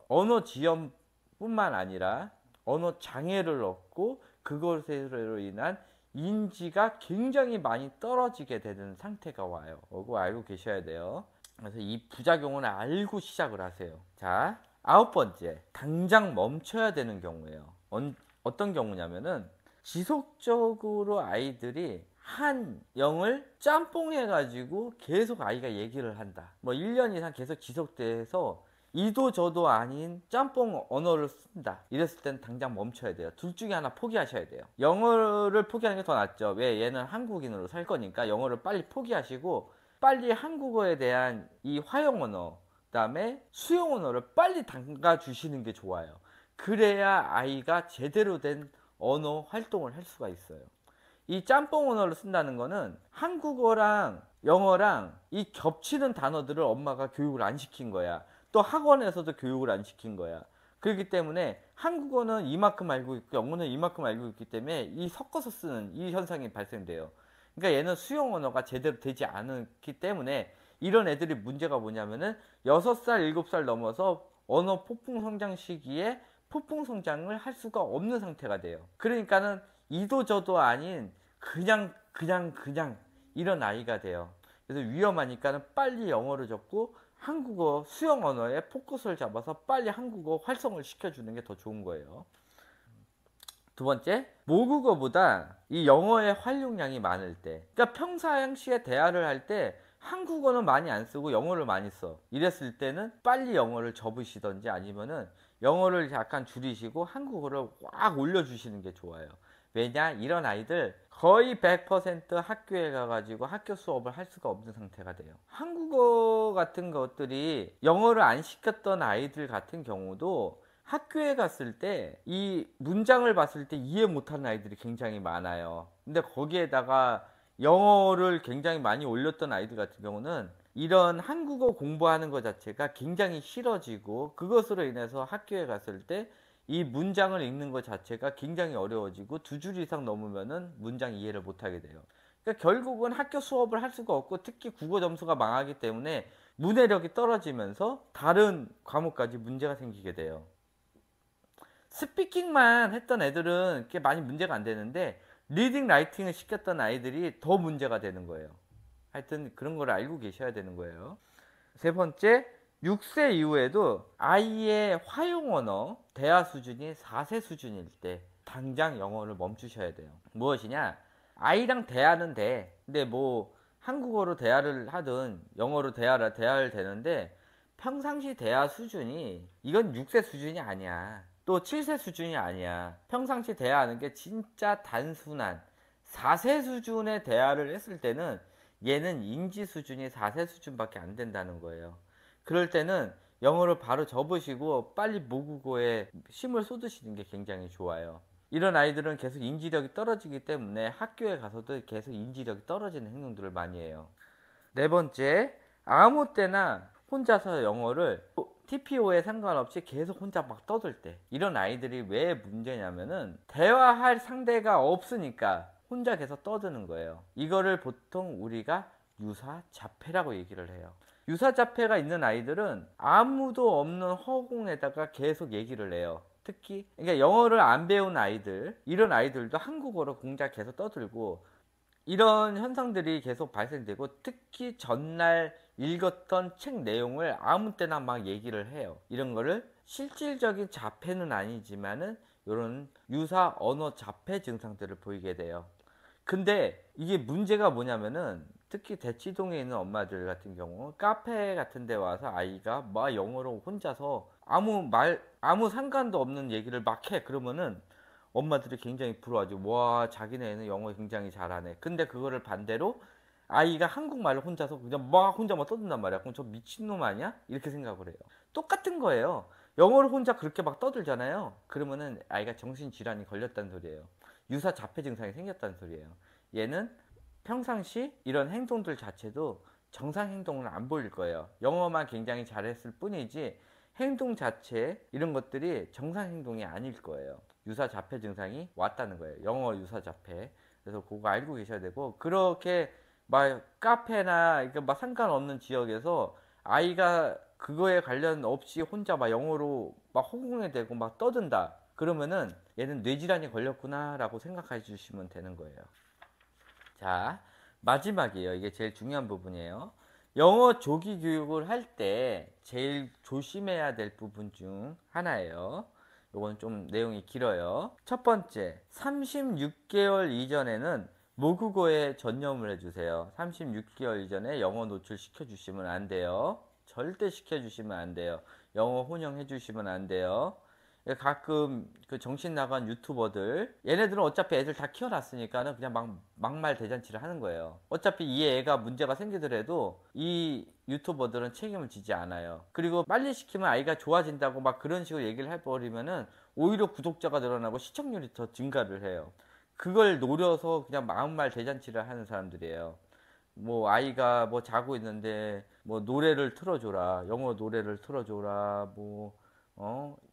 언어 지연뿐만 아니라 언어 장애를 얻고 그것으로 인한 인지가 굉장히 많이 떨어지게 되는 상태가 와요. 그거 알고 계셔야 돼요. 그래서 이 부작용을 알고 시작을 하세요. 자, 9번째, 당장 멈춰야 되는 경우예요. 어떤 경우냐면은 지속적으로 아이들이 한 영을 짬뽕해 가지고 계속 아이가 얘기를 한다. 뭐 1년 이상 계속 지속돼서 이도 저도 아닌 짬뽕 언어를 쓴다. 이랬을 땐 당장 멈춰야 돼요. 둘 중에 하나 포기하셔야 돼요. 영어를 포기하는 게 더 낫죠. 왜? 얘는 한국인으로 살 거니까 영어를 빨리 포기하시고 빨리 한국어에 대한 이 화용 언어, 그다음에 수용 언어를 빨리 담가 주시는 게 좋아요. 그래야 아이가 제대로 된 언어 활동을 할 수가 있어요. 이 짬뽕 언어를 쓴다는 거는 한국어랑 영어랑 이 겹치는 단어들을 엄마가 교육을 안 시킨 거야. 또 학원에서도 교육을 안 시킨 거야. 그렇기 때문에 한국어는 이만큼 알고 있고 영어는 이만큼 알고 있기 때문에 이 섞어서 쓰는 이 현상이 발생돼요. 그러니까 얘는 수용 언어가 제대로 되지 않기 때문에 이런 애들이 문제가 뭐냐면은 6살, 7살 넘어서 언어 폭풍 성장 시기에 폭풍 성장을 할 수가 없는 상태가 돼요. 그러니까는 이도 저도 아닌 그냥 이런 아이가 돼요. 그래서 위험하니까는 빨리 영어를 적고 한국어 수용 언어에 포커스를 잡아서 빨리 한국어 활성을 시켜주는 게 더 좋은 거예요. 두 번째, 모국어보다 이 영어의 활용량이 많을 때, 그러니까 평상시에 대화를 할 때 한국어는 많이 안 쓰고 영어를 많이 써. 이랬을 때는 빨리 영어를 접으시던지 아니면은 영어를 약간 줄이시고 한국어를 확 올려주시는 게 좋아요. 왜냐? 이런 아이들 거의 100% 학교에 가가지고 학교 수업을 할 수가 없는 상태가 돼요. 한국어 같은 것들이 영어를 안 시켰던 아이들 같은 경우도 학교에 갔을 때 이 문장을 봤을 때 이해 못하는 아이들이 굉장히 많아요. 근데 거기에다가 영어를 굉장히 많이 올렸던 아이들 같은 경우는 이런 한국어 공부하는 것 자체가 굉장히 싫어지고, 그것으로 인해서 학교에 갔을 때 이 문장을 읽는 것 자체가 굉장히 어려워지고 2줄 이상 넘으면은 문장 이해를 못하게 돼요. 그러니까 결국은 학교 수업을 할 수가 없고, 특히 국어 점수가 망하기 때문에 문해력이 떨어지면서 다른 과목까지 문제가 생기게 돼요. 스피킹만 했던 애들은 그렇게 많이 문제가 안 되는데 리딩 라이팅을 시켰던 아이들이 더 문제가 되는 거예요. 하여튼 그런 걸 알고 계셔야 되는 거예요. 세 번째, 6세 이후에도 아이의 화용 언어 대화 수준이 4세 수준일 때 당장 영어를 멈추셔야 돼요. 무엇이냐? 아이랑 대화는 돼. 근데 뭐 한국어로 대화를 하든 영어로 대화를 되는데 평상시 대화 수준이, 이건 6세 수준이 아니야. 또 7세 수준이 아니야. 평상시 대화하는 게 진짜 단순한 4세 수준의 대화를 했을 때는 얘는 인지 수준이 4세 수준밖에 안 된다는 거예요. 그럴 때는 영어를 바로 접으시고 빨리 모국어에 힘을 쏟으시는 게 굉장히 좋아요. 이런 아이들은 계속 인지력이 떨어지기 때문에 학교에 가서도 계속 인지력이 떨어지는 행동들을 많이 해요. 네 번째, 아무 때나 혼자서 영어를 TPO에 상관없이 계속 혼자 막 떠들 때, 이런 아이들이 왜 문제냐면은 대화할 상대가 없으니까 혼자 계속 떠드는 거예요. 이거를 보통 우리가 유사자폐라고 얘기를 해요. 유사자폐가 있는 아이들은 아무도 없는 허공에다가 계속 얘기를 해요. 특히 그러니까 영어를 안 배운 아이들, 이런 아이들도 한국어로 공작 계속 떠들고 이런 현상들이 계속 발생되고, 특히 전날 읽었던 책 내용을 아무 때나 막 얘기를 해요. 이런 거를 실질적인 자폐는 아니지만은 이런 유사 언어 자폐 증상들을 보이게 돼요. 근데 이게 문제가 뭐냐면은, 특히 대치동에 있는 엄마들 같은 경우 카페 같은 데 와서 아이가 막 영어로 혼자서 아무 상관도 없는 얘기를 막 해. 그러면은 엄마들이 굉장히 부러워하죠. 와, 자기네 애는 영어 굉장히 잘하네. 근데 그거를 반대로 아이가 한국말을 혼자서 그냥 막 혼자 막 떠든단 말이야. 그럼 저 미친놈 아니야? 이렇게 생각을 해요. 똑같은 거예요. 영어를 혼자 그렇게 막 떠들잖아요. 그러면은 아이가 정신질환이 걸렸다는 소리예요. 유사 자폐 증상이 생겼다는 소리예요. 얘는 평상시 이런 행동들 자체도 정상 행동을 안 보일 거예요. 영어만 굉장히 잘했을 뿐이지 행동 자체 이런 것들이 정상 행동이 아닐 거예요. 유사 자폐 증상이 왔다는 거예요. 영어 유사 자폐. 그래서 그거 알고 계셔야 되고, 그렇게 막 카페나 이렇게 막 상관없는 지역에서 아이가 그거에 관련 없이 혼자 막 영어로 막 허공에 대고 막 떠든다. 그러면은 얘는 뇌질환이 걸렸구나라고 생각해 주시면 되는 거예요. 자, 마지막이에요. 이게 제일 중요한 부분이에요. 영어 조기 교육을 할 때 제일 조심해야 될 부분 중 하나예요. 요건 좀 내용이 길어요. 첫 번째, 36개월 이전에는 모국어에 전념을 해주세요. 36개월 이전에 영어 노출 시켜주시면 안 돼요. 절대 시켜주시면 안 돼요. 영어 혼용해 주시면 안 돼요. 가끔 그 정신 나간 유튜버들, 얘네들은 어차피 애들 다 키워놨으니까는 그냥 막말 대잔치를 하는 거예요. 어차피 이 애가 문제가 생기더라도 이 유튜버들은 책임을 지지 않아요. 그리고 빨리 시키면 아이가 좋아진다고 막 그런 식으로 얘기를 해버리면은 오히려 구독자가 늘어나고 시청률이 더 증가를 해요. 그걸 노려서 그냥 막말 대잔치를 하는 사람들이에요. 뭐 아이가 뭐 자고 있는데 뭐 노래를 틀어줘라, 영어 노래를 틀어줘라, 뭐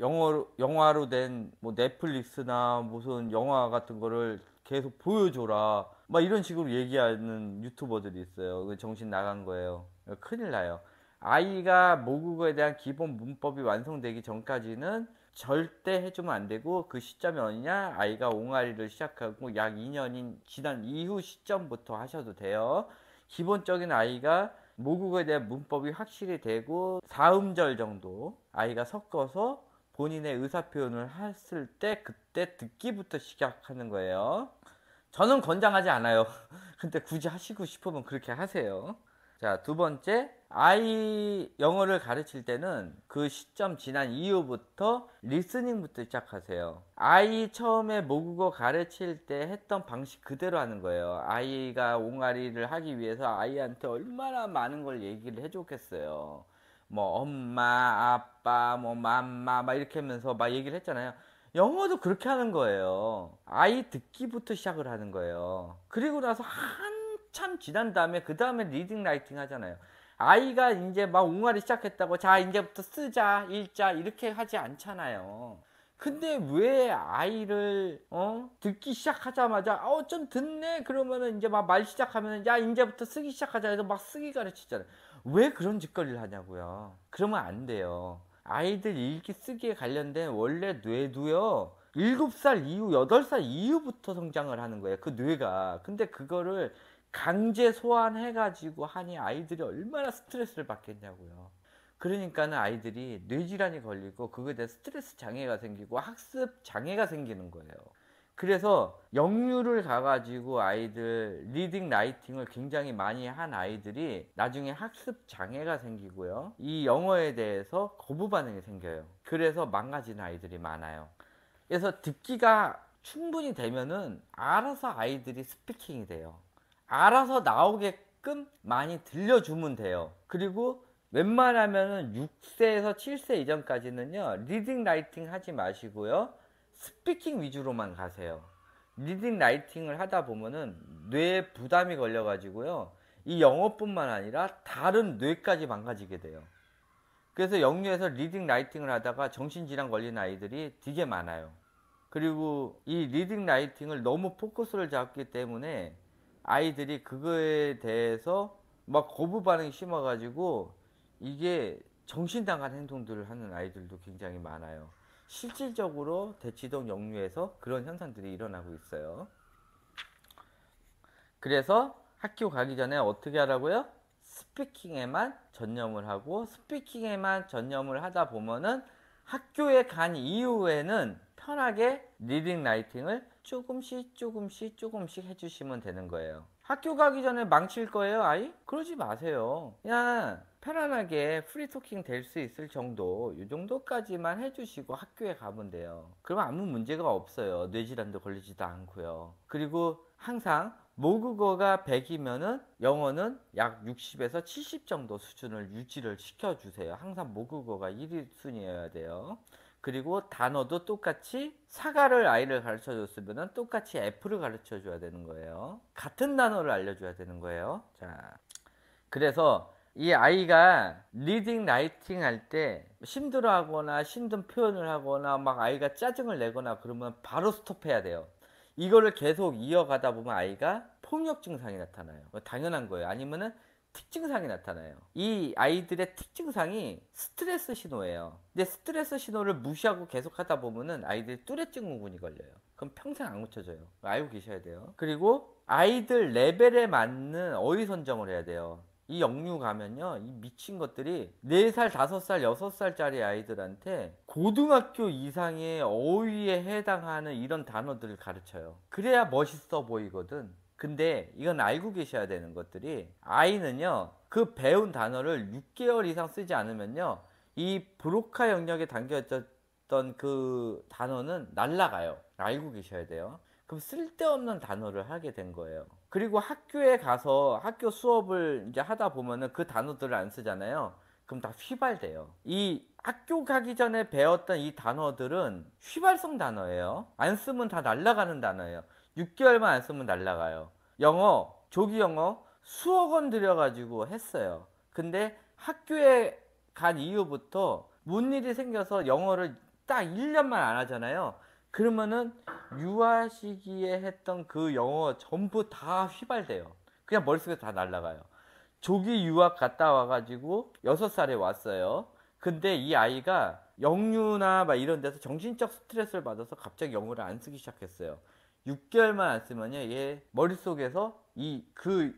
영화로 된 뭐 넷플릭스나 무슨 영화 같은 거를 계속 보여줘라, 막 이런 식으로 얘기하는 유튜버들이 있어요. 정신 나간 거예요. 큰일 나요. 아이가 모국어에 대한 기본 문법이 완성되기 전까지는 절대 해주면 안 되고, 그 시점이 어디냐, 아이가 옹알이를 시작하고 약 2년이 지난 이후 시점부터 하셔도 돼요. 기본적인 아이가 모국어에 대한 문법이 확실히 되고 4음절 정도 아이가 섞어서 본인의 의사표현을 했을 때, 그때 듣기부터 시작하는 거예요. 저는 권장하지 않아요. 근데 굳이 하시고 싶으면 그렇게 하세요. 자, 두 번째, 아이 영어를 가르칠 때는 그 시점 지난 이후부터 리스닝부터 시작하세요. 아이 처음에 모국어 가르칠 때 했던 방식 그대로 하는 거예요. 아이가 옹알이를 하기 위해서 아이한테 얼마나 많은 걸 얘기를 해줬겠어요. 뭐 엄마, 아빠, 뭐 맘마 막 이렇게 하면서 막 얘기를 했잖아요. 영어도 그렇게 하는 거예요. 아이 듣기부터 시작을 하는 거예요. 그리고 나서 한참 지난 다음에 그 다음에 리딩 라이팅 하잖아요. 아이가 이제 막 옹알이 시작했다고 자 이제부터 쓰자 읽자 이렇게 하지 않잖아요. 근데 왜 아이를 듣기 시작하자마자 좀 듣네 그러면은 이제 막 말 시작하면은 야 이제부터 쓰기 시작하자 해서 막 쓰기 가르치잖아요. 왜 그런 짓거리를 하냐고요. 그러면 안 돼요. 아이들 읽기 쓰기에 관련된 원래 뇌도요 7살 이후 8살 이후부터 성장을 하는 거예요. 그 뇌가. 근데 그거를 강제 소환해 가지고 하니 아이들이 얼마나 스트레스를 받겠냐고요. 그러니까는 아이들이 뇌질환이 걸리고 그거에 대해 스트레스 장애가 생기고 학습 장애가 생기는 거예요. 그래서 영유를 가가지고 아이들 리딩 라이팅을 굉장히 많이 한 아이들이 나중에 학습 장애가 생기고요. 이 영어에 대해서 거부 반응이 생겨요. 그래서 망가지는 아이들이 많아요. 그래서 듣기가 충분히 되면은 알아서 아이들이 스피킹이 돼요. 알아서 나오게끔 많이 들려주면 돼요. 그리고 웬만하면은 6세에서 7세 이전까지는요 리딩 라이팅 하지 마시고요 스피킹 위주로만 가세요. 리딩 라이팅을 하다 보면은 뇌에 부담이 걸려 가지고요 이 영어뿐만 아니라 다른 뇌까지 망가지게 돼요. 그래서 영유에서 리딩 라이팅을 하다가 정신질환 걸린 아이들이 되게 많아요. 그리고 이 리딩 라이팅을 너무 포커스를 잡기 때문에 아이들이 그거에 대해서 막 거부 반응이 심해가지고 이게 정신 나간 행동들을 하는 아이들도 굉장히 많아요. 실질적으로 대치동 영유에서 그런 현상들이 일어나고 있어요. 그래서 학교 가기 전에 어떻게 하라고요? 스피킹에만 전념을 하고, 스피킹에만 전념을 하다 보면은 학교에 간 이후에는 편하게 리딩 라이팅을 조금씩 해주시면 되는 거예요. 학교 가기 전에 망칠 거예요, 아이? 그러지 마세요. 그냥 편안하게 프리토킹 될 수 있을 정도, 이 정도까지만 해주시고 학교에 가면 돼요. 그러면 아무 문제가 없어요. 뇌질환도 걸리지도 않고요. 그리고 항상 모국어가 100이면은 영어는 약 60에서 70 정도 수준을 유지를 시켜주세요. 항상 모국어가 1위 순위여야 돼요. 그리고 단어도 똑같이 사과를 아이를 가르쳐 줬으면 똑같이 애플을 가르쳐 줘야 되는 거예요. 같은 단어를 알려줘야 되는 거예요. 자, 그래서 이 아이가 리딩 라이팅 할 때 힘들어 하거나 힘든 표현을 하거나 막 아이가 짜증을 내거나 그러면 바로 스톱해야 돼요. 이거를 계속 이어가다 보면 아이가 폭력 증상이 나타나요. 당연한 거예요. 아니면은 특징상이 나타나요. 이 아이들의 특징상이 스트레스 신호예요. 근데 스트레스 신호를 무시하고 계속 하다 보면은 아이들이 뚜레 증후군이 걸려요. 그럼 평생 안 고쳐져요. 알고 계셔야 돼요. 그리고 아이들 레벨에 맞는 어휘 선정을 해야 돼요. 이 영유 가면요, 이 미친 것들이 4살, 5살, 6살짜리 아이들한테 고등학교 이상의 어휘에 해당하는 이런 단어들을 가르쳐요. 그래야 멋있어 보이거든. 근데 이건 알고 계셔야 되는 것들이, 아이는요 그 배운 단어를 6개월 이상 쓰지 않으면요 이 브로카 영역에 담겨있던 그 단어는 날라가요. 알고 계셔야 돼요. 그럼 쓸데없는 단어를 하게 된 거예요. 그리고 학교에 가서 학교 수업을 이제 하다 보면은 그 단어들을 안 쓰잖아요. 그럼 다 휘발돼요. 이 학교 가기 전에 배웠던 이 단어들은 휘발성 단어예요. 안 쓰면 다 날아가는 단어예요. 6개월만 안 쓰면 날아가요. 영어, 조기 영어 수억 원 들여가지고 했어요. 근데 학교에 간 이후부터 뭔 일이 생겨서 영어를 딱 1년만 안 하잖아요. 그러면은 유아 시기에 했던 그 영어 전부 다 휘발돼요. 그냥 머릿속에 다 날아가요. 조기 유학 갔다 와가지고 6살에 왔어요. 근데 이 아이가 영유나 막 이런 데서 정신적 스트레스를 받아서 갑자기 영어를 안 쓰기 시작했어요. 6개월만 안 쓰면요, 얘 머릿속에서 그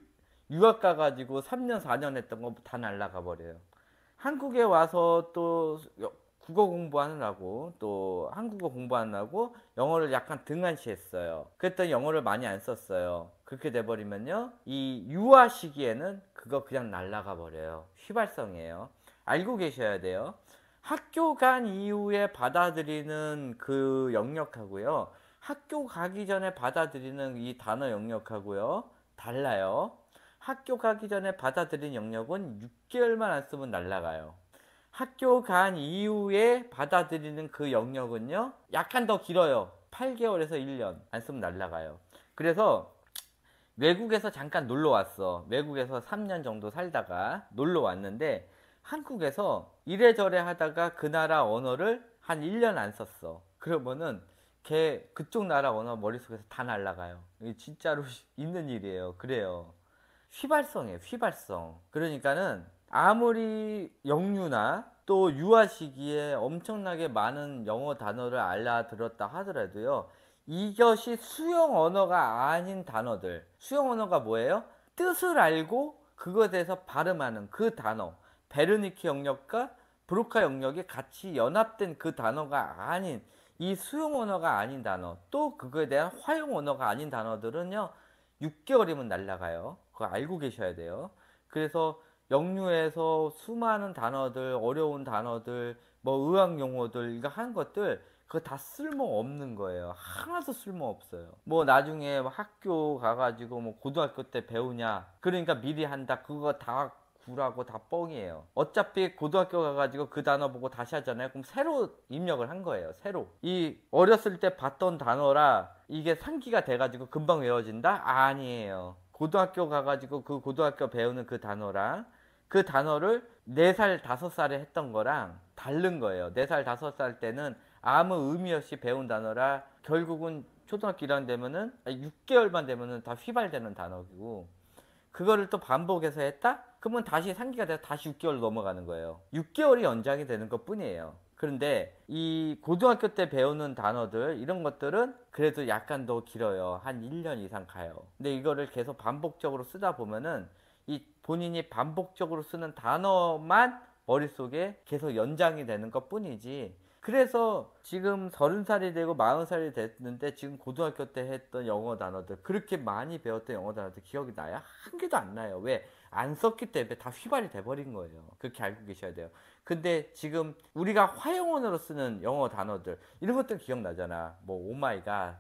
유학 가가지고 3년 4년 했던 거 다 날아가 버려요. 한국에 와서 또 국어 공부하느라고, 또 한국어 공부하느라고 영어를 약간 등한시했어요. 그랬더니 영어를 많이 안 썼어요. 그렇게 돼버리면요 이 유아 시기에는 그거 그냥 날아가 버려요. 휘발성이에요. 알고 계셔야 돼요. 학교 간 이후에 받아들이는 그 영역하고요, 학교 가기 전에 받아들이는 이 단어 영역하고요 달라요. 학교 가기 전에 받아들인 영역은 6개월만 안 쓰면 날아가요. 학교 간 이후에 받아들이는 그 영역은요 약간 더 길어요. 8개월에서 1년 안 쓰면 날아가요. 그래서 외국에서 잠깐 놀러 왔어. 외국에서 3년 정도 살다가 놀러 왔는데 한국에서 이래저래 하다가 그 나라 언어를 한 1년 안 썼어. 그러면은 걔 그쪽 나라 언어 머릿속에서 다 날아가요. 이게 진짜로 있는 일이에요. 그래요. 휘발성이에요. 휘발성. 그러니까는 아무리 영유나 또 유아 시기에 엄청나게 많은 영어 단어를 알아들었다 하더라도요, 이것이 수용 언어가 아닌 단어들. 수용 언어가 뭐예요? 뜻을 알고 그것에 대해서 발음하는 그 단어. 베르니키 영역과 브로카 영역이 같이 연합된 그 단어가 아닌, 이 수용 언어가 아닌 단어, 또 그거에 대한 활용 언어가 아닌 단어들은요 6개월이면 날아가요. 그거 알고 계셔야 돼요. 그래서 영유에서 수많은 단어들, 어려운 단어들, 뭐 의학 용어들 이거 한 것들 그거 다 쓸모 없는 거예요. 하나도 쓸모 없어요. 뭐 나중에 학교 가가지고 뭐 고등학교 때 배우냐, 그러니까 미리 한다, 그거 다 구라고 다 뻥이에요. 어차피 고등학교 가가지고 그 단어 보고 다시 하잖아요. 그럼 새로 입력을 한 거예요. 새로. 이 어렸을 때 봤던 단어라 이게 상기가 돼가지고 금방 외워진다? 아니에요. 고등학교 가가지고 그 고등학교 배우는 그 단어랑 그 단어를 4살, 5살에 했던 거랑 다른 거예요. 4살, 5살 때는 아무 의미 없이 배운 단어라 결국은 초등학교 1학년 되면은 6개월만 되면은 다 휘발되는 단어고, 그거를 또 반복해서 했다? 그러면 다시 상기가 돼서 다시 6개월 넘어가는 거예요. 6개월이 연장이 되는 것 뿐이에요. 그런데 이 고등학교 때 배우는 단어들 이런 것들은 그래도 약간 더 길어요. 한 1년 이상 가요. 근데 이거를 계속 반복적으로 쓰다 보면은 이 본인이 반복적으로 쓰는 단어만 머릿속에 계속 연장이 되는 것 뿐이지, 그래서 지금 30살이 되고 40살이 됐는데 지금 고등학교 때 했던 영어 단어들, 그렇게 많이 배웠던 영어 단어들 기억이 나요? 한 개도 안 나요. 왜? 안 썼기 때문에 다 휘발이 돼버린 거예요. 그렇게 알고 계셔야 돼요. 근데 지금 우리가 화용어로 쓰는 영어 단어들 이런 것들 기억나잖아. 뭐 오마이갓,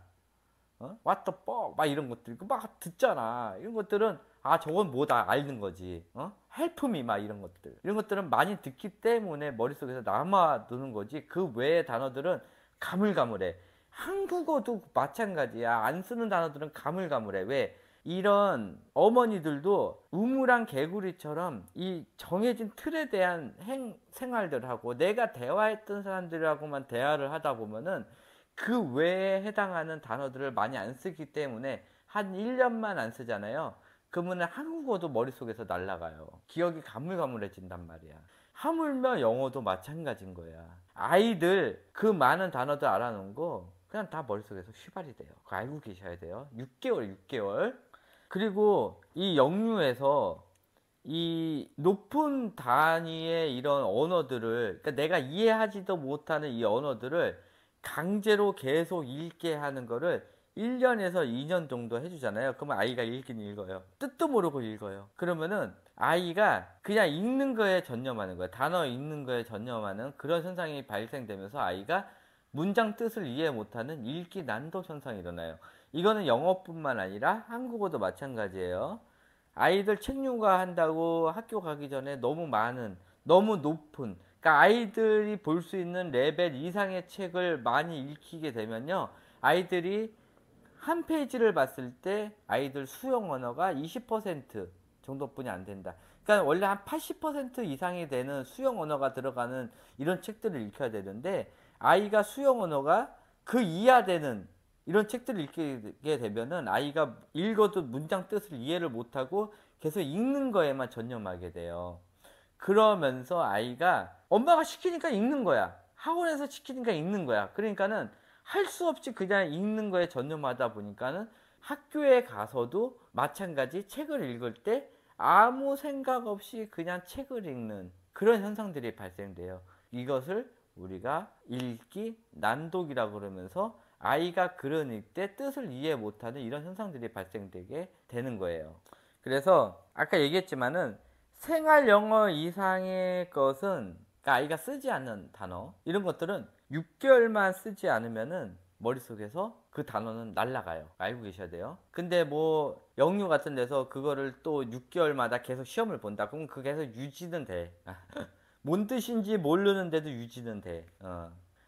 what the fuck 막 이런 것들 막 듣잖아. 이런 것들은 아 저건 뭐다 알는 거지. help me 막 이런 것들은 많이 듣기 때문에 머릿속에서 남아두는 거지, 그 외의 단어들은 가물가물해. 한국어도 마찬가지야. 안 쓰는 단어들은 가물가물해. 왜? 이런 어머니들도 우물안 개구리처럼 이 정해진 틀에 대한 생활들하고 내가 대화했던 사람들하고만 대화를 하다 보면은 그 외에 해당하는 단어들을 많이 안 쓰기 때문에 한 1년만 안 쓰잖아요. 그러면 한국어도 머릿속에서 날아가요. 기억이 가물가물해진단 말이야. 하물며 영어도 마찬가지인 거야. 아이들 그 많은 단어들 알아놓은 거 그냥 다 머릿속에서 휘발이 돼요. 그거 알고 계셔야 돼요. 6개월, 6개월. 그리고 이 영유에서 이 높은 단위의 이런 언어들을, 그러니까 내가 이해하지도 못하는 이 언어들을 강제로 계속 읽게 하는 거를 1년에서 2년 정도 해주잖아요. 그러면 아이가 읽긴 읽어요. 뜻도 모르고 읽어요. 그러면은 아이가 그냥 읽는 거에 전념하는 거예요. 단어 읽는 거에 전념하는 그런 현상이 발생되면서 아이가 문장 뜻을 이해 못하는 읽기 난도 현상이 일어나요. 이거는 영어뿐만 아니라 한국어도 마찬가지예요. 아이들 책 육아한다고 학교 가기 전에 너무 많은, 너무 높은, 그러니까 아이들이 볼 수 있는 레벨 이상의 책을 많이 읽히게 되면요, 아이들이 한 페이지를 봤을 때 아이들 수용 언어가 20% 정도뿐이 안 된다. 그러니까 원래 한 80% 이상이 되는 수용 언어가 들어가는 이런 책들을 읽혀야 되는데, 아이가 수용 언어가 그 이하 되는 이런 책들을 읽게 되면은 아이가 읽어도 문장 뜻을 이해를 못하고 계속 읽는 거에만 전념하게 돼요. 그러면서 아이가 엄마가 시키니까 읽는 거야. 학원에서 시키니까 읽는 거야. 그러니까는 할 수 없이 그냥 읽는 거에 전념하다 보니까는 학교에 가서도 마찬가지 책을 읽을 때 아무 생각 없이 그냥 책을 읽는 그런 현상들이 발생돼요. 이것을 우리가 읽기 난독이라고 그러면서 아이가 글을 읽을 때 뜻을 이해 못하는 이런 현상들이 발생되게 되는 거예요. 그래서 아까 얘기했지만은 생활 영어 이상의 것은, 그러니까 아이가 쓰지 않는 단어 이런 것들은 6개월만 쓰지 않으면은 머릿속에서 그 단어는 날라가요. 알고 계셔야 돼요. 근데 뭐 영유 같은 데서 그거를 또 6개월마다 계속 시험을 본다. 그럼 그게 계속 유지는 돼. 뭔 뜻인지 모르는데도 유지는 돼.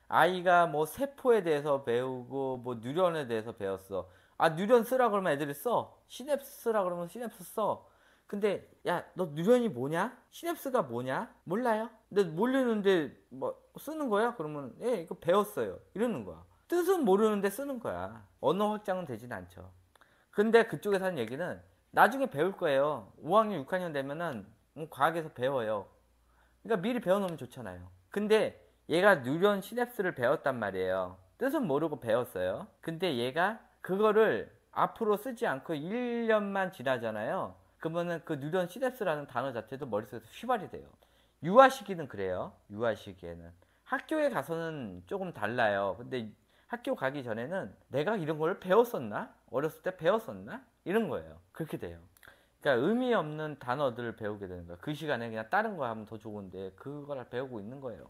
아이가 뭐 세포에 대해서 배우고 뭐 뉴런에 대해서 배웠어. 아 뉴런 쓰라 그러면 애들이 써. 시냅스 쓰라 그러면 시냅스 써. 근데 야 너 뉴런이 뭐냐? 시냅스가 뭐냐? 몰라요? 근데 모르는데 뭐 쓰는 거야? 그러면 예 이거 배웠어요 이러는 거야. 뜻은 모르는데 쓰는 거야. 언어 확장은 되진 않죠. 근데 그쪽에서 하는 얘기는 나중에 배울 거예요. 5학년 6학년 되면은 과학에서 배워요. 그러니까 미리 배워놓으면 좋잖아요. 근데 얘가 뉴런 시냅스를 배웠단 말이에요. 뜻은 모르고 배웠어요. 근데 얘가 그거를 앞으로 쓰지 않고 1년만 지나잖아요. 그러면은 그 뉴런 시냅스라는 단어 자체도 머릿속에서 휘발이 돼요. 유아 시기는 그래요. 유아 시기에는. 학교에 가서는 조금 달라요. 근데 학교 가기 전에는 내가 이런 걸 배웠었나? 어렸을 때 배웠었나? 이런 거예요. 그렇게 돼요. 그러니까 의미 없는 단어들을 배우게 되는 거예요. 그 시간에 그냥 다른 거 하면 더 좋은데 그걸 배우고 있는 거예요.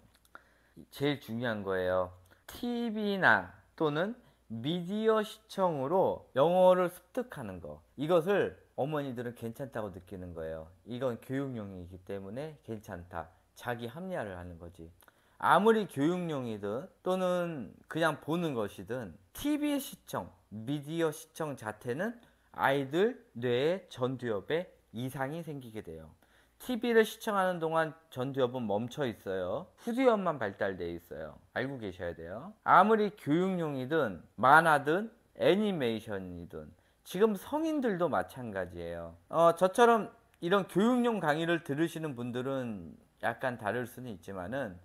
제일 중요한 거예요. TV나 또는 미디어 시청으로 영어를 습득하는 거. 이것을 어머니들은 괜찮다고 느끼는 거예요. 이건 교육용이기 때문에 괜찮다. 자기 합리화를 하는 거지. 아무리 교육용이든 또는 그냥 보는 것이든 TV 시청, 미디어 시청 자체는 아이들 뇌의 전두엽에 이상이 생기게 돼요. TV를 시청하는 동안 전두엽은 멈춰 있어요. 후두엽만 발달돼 있어요. 알고 계셔야 돼요. 아무리 교육용이든 만화든 애니메이션이든 지금 성인들도 마찬가지예요. 저처럼 이런 교육용 강의를 들으시는 분들은 약간 다를 수는 있지만은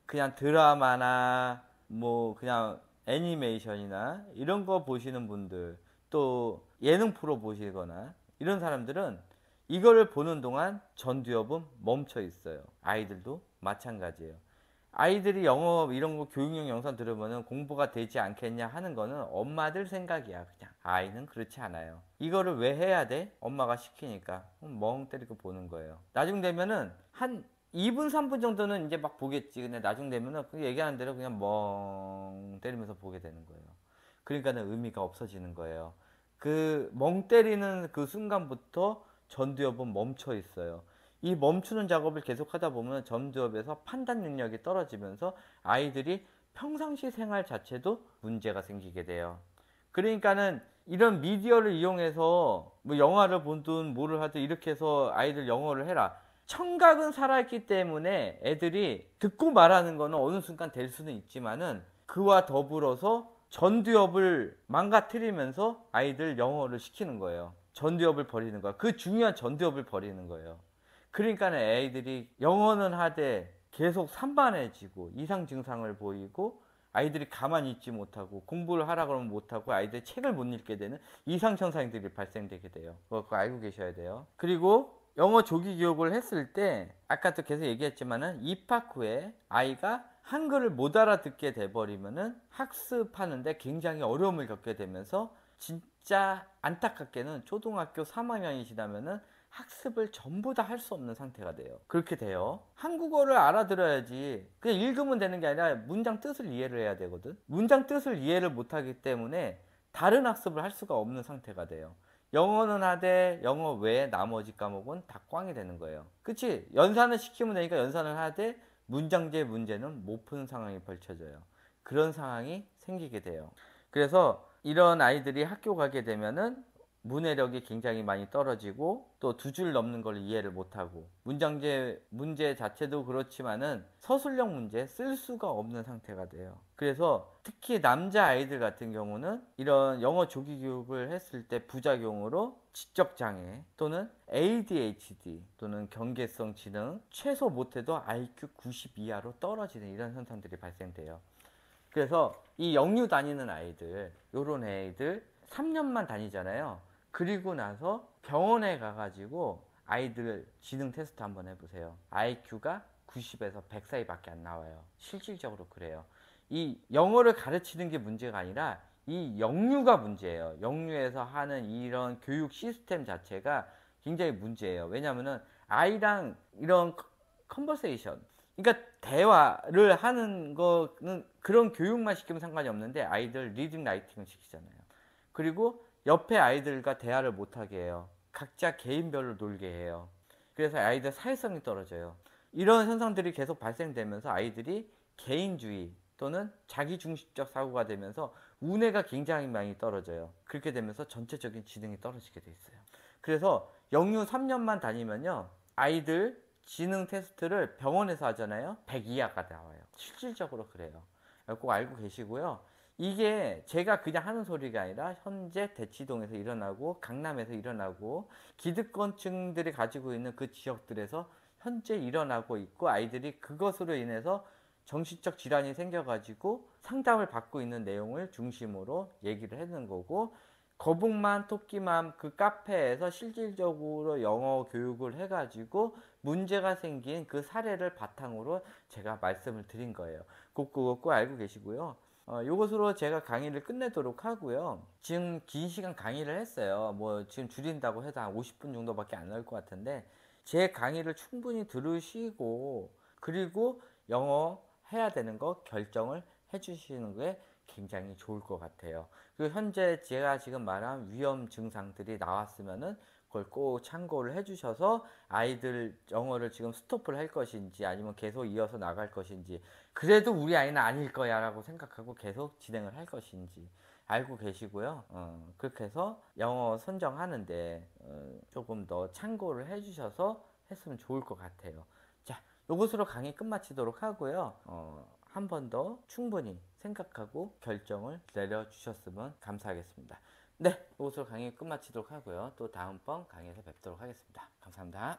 그냥 드라마나 뭐 그냥 애니메이션이나 이런 거 보시는 분들, 또 예능 프로 보시거나 이런 사람들은 이거를 보는 동안 전두엽은 멈춰 있어요. 아이들도 마찬가지예요. 아이들이 영어 이런 거 교육용 영상 들으면 공부가 되지 않겠냐 하는 거는 엄마들 생각이야. 그냥 아이는 그렇지 않아요. 이거를 왜 해야 돼? 엄마가 시키니까 멍 때리고 보는 거예요. 나중 되면은 한 2분 3분 정도는 이제 막 보겠지. 근데 나중 되면은 그 얘기하는 대로 그냥 멍 때리면서 보게 되는 거예요. 그러니까는 의미가 없어지는 거예요. 그 멍 때리는 그 순간부터 전두엽은 멈춰 있어요. 이 멈추는 작업을 계속 하다 보면 전두엽에서 판단 능력이 떨어지면서 아이들이 평상시 생활 자체도 문제가 생기게 돼요. 그러니까는 이런 미디어를 이용해서 뭐 영화를 보든 뭐를 하든 이렇게 해서 아이들 영어를 해라. 청각은 살아있기 때문에 애들이 듣고 말하는 거는 어느 순간 될 수는 있지만은 그와 더불어서 전두엽을 망가뜨리면서 아이들 영어를 시키는 거예요. 전두엽을 버리는 거야. 그 중요한 전두엽을 버리는 거예요. 그러니까 애들이 영어는 하되 계속 산만해지고 이상 증상을 보이고 아이들이 가만히 있지 못하고 공부를 하라 그러면 못하고 아이들이 책을 못 읽게 되는 이상 현상들이 발생되게 돼요. 그거 알고 계셔야 돼요. 그리고 영어 조기 교육을 했을 때 아까도 계속 얘기했지만은 입학 후에 아이가 한글을 못 알아듣게 돼버리면은 학습하는데 굉장히 어려움을 겪게 되면서 진짜 안타깝게는 초등학교 3학년이 지나면은 학습을 전부 다 할 수 없는 상태가 돼요. 그렇게 돼요. 한국어를 알아들어야지. 그냥 읽으면 되는 게 아니라 문장 뜻을 이해를 해야 되거든. 문장 뜻을 이해를 못하기 때문에 다른 학습을 할 수가 없는 상태가 돼요. 영어는 하되 영어 외에 나머지 과목은 다 꽝이 되는 거예요. 그치? 연산을 시키면 되니까 연산을 하되 문장제 문제는 못 푸는 상황이 벌쳐져요. 그런 상황이 생기게 돼요. 그래서 이런 아이들이 학교 가게 되면은 문해력이 굉장히 많이 떨어지고 또 두 줄 넘는 걸 이해를 못하고 문장제 문제 자체도 그렇지만은 서술형 문제 쓸 수가 없는 상태가 돼요. 그래서 특히 남자 아이들 같은 경우는 이런 영어 조기 교육을 했을 때 부작용으로 지적장애 또는 ADHD 또는 경계성 지능 최소 못해도 IQ 90 이하로 떨어지는 이런 현상들이 발생돼요. 그래서 이 영유 다니는 아이들, 요런 애들 3년만 다니잖아요. 그리고 나서 병원에 가가지고 아이들 지능 테스트 한번 해보세요. IQ가 90에서 100 사이밖에 안 나와요. 실질적으로 그래요. 이 영어를 가르치는 게 문제가 아니라 이 영유가 문제예요. 영유에서 하는 이런 교육 시스템 자체가 굉장히 문제예요. 왜냐하면 아이랑 이런 컨버세이션, 그러니까 대화를 하는 거는 그런 교육만 시키면 상관이 없는데 아이들 리딩 라이팅을 시키잖아요. 그리고 옆에 아이들과 대화를 못하게 해요. 각자 개인별로 놀게 해요. 그래서 아이들 사회성이 떨어져요. 이런 현상들이 계속 발생되면서 아이들이 개인주의 또는 자기중심적 사고가 되면서 우뇌가 굉장히 많이 떨어져요. 그렇게 되면서 전체적인 지능이 떨어지게 돼 있어요. 그래서 영유 3년만 다니면요, 아이들 지능 테스트를 병원에서 하잖아요. 100 이하가 나와요. 실질적으로 그래요. 꼭 알고 계시고요. 이게 제가 그냥 하는 소리가 아니라 현재 대치동에서 일어나고 강남에서 일어나고 기득권층들이 가지고 있는 그 지역들에서 현재 일어나고 있고 아이들이 그것으로 인해서 정신적 질환이 생겨가지고 상담을 받고 있는 내용을 중심으로 얘기를 하는 거고, 거북만 토끼맘 그 카페에서 실질적으로 영어 교육을 해가지고 문제가 생긴 그 사례를 바탕으로 제가 말씀을 드린 거예요. 꼭 알고 계시고요. 이것으로 제가 강의를 끝내도록 하고요. 지금 긴 시간 강의를 했어요. 뭐 지금 줄인다고 해도 한 50분 정도밖에 안 나올 것 같은데 제 강의를 충분히 들으시고 그리고 영어 해야 되는 거 결정을 해주시는 게 굉장히 좋을 것 같아요. 그리고 현재 제가 지금 말한 위험 증상들이 나왔으면은 그걸 꼭 참고를 해주셔서 아이들 영어를 지금 스톱을 할 것인지 아니면 계속 이어서 나갈 것인지, 그래도 우리 아이는 아닐 거야 라고 생각하고 계속 진행을 할 것인지 알고 계시고요. 그렇게 해서 영어 선정하는데 조금 더 참고를 해주셔서 했으면 좋을 것 같아요. 자, 요것으로 강의 끝마치도록 하고요. 한 번 더 충분히 생각하고 결정을 내려주셨으면 감사하겠습니다. 네, 이것으로 강의 끝마치도록 하고요. 또 다음번 강의에서 뵙도록 하겠습니다. 감사합니다.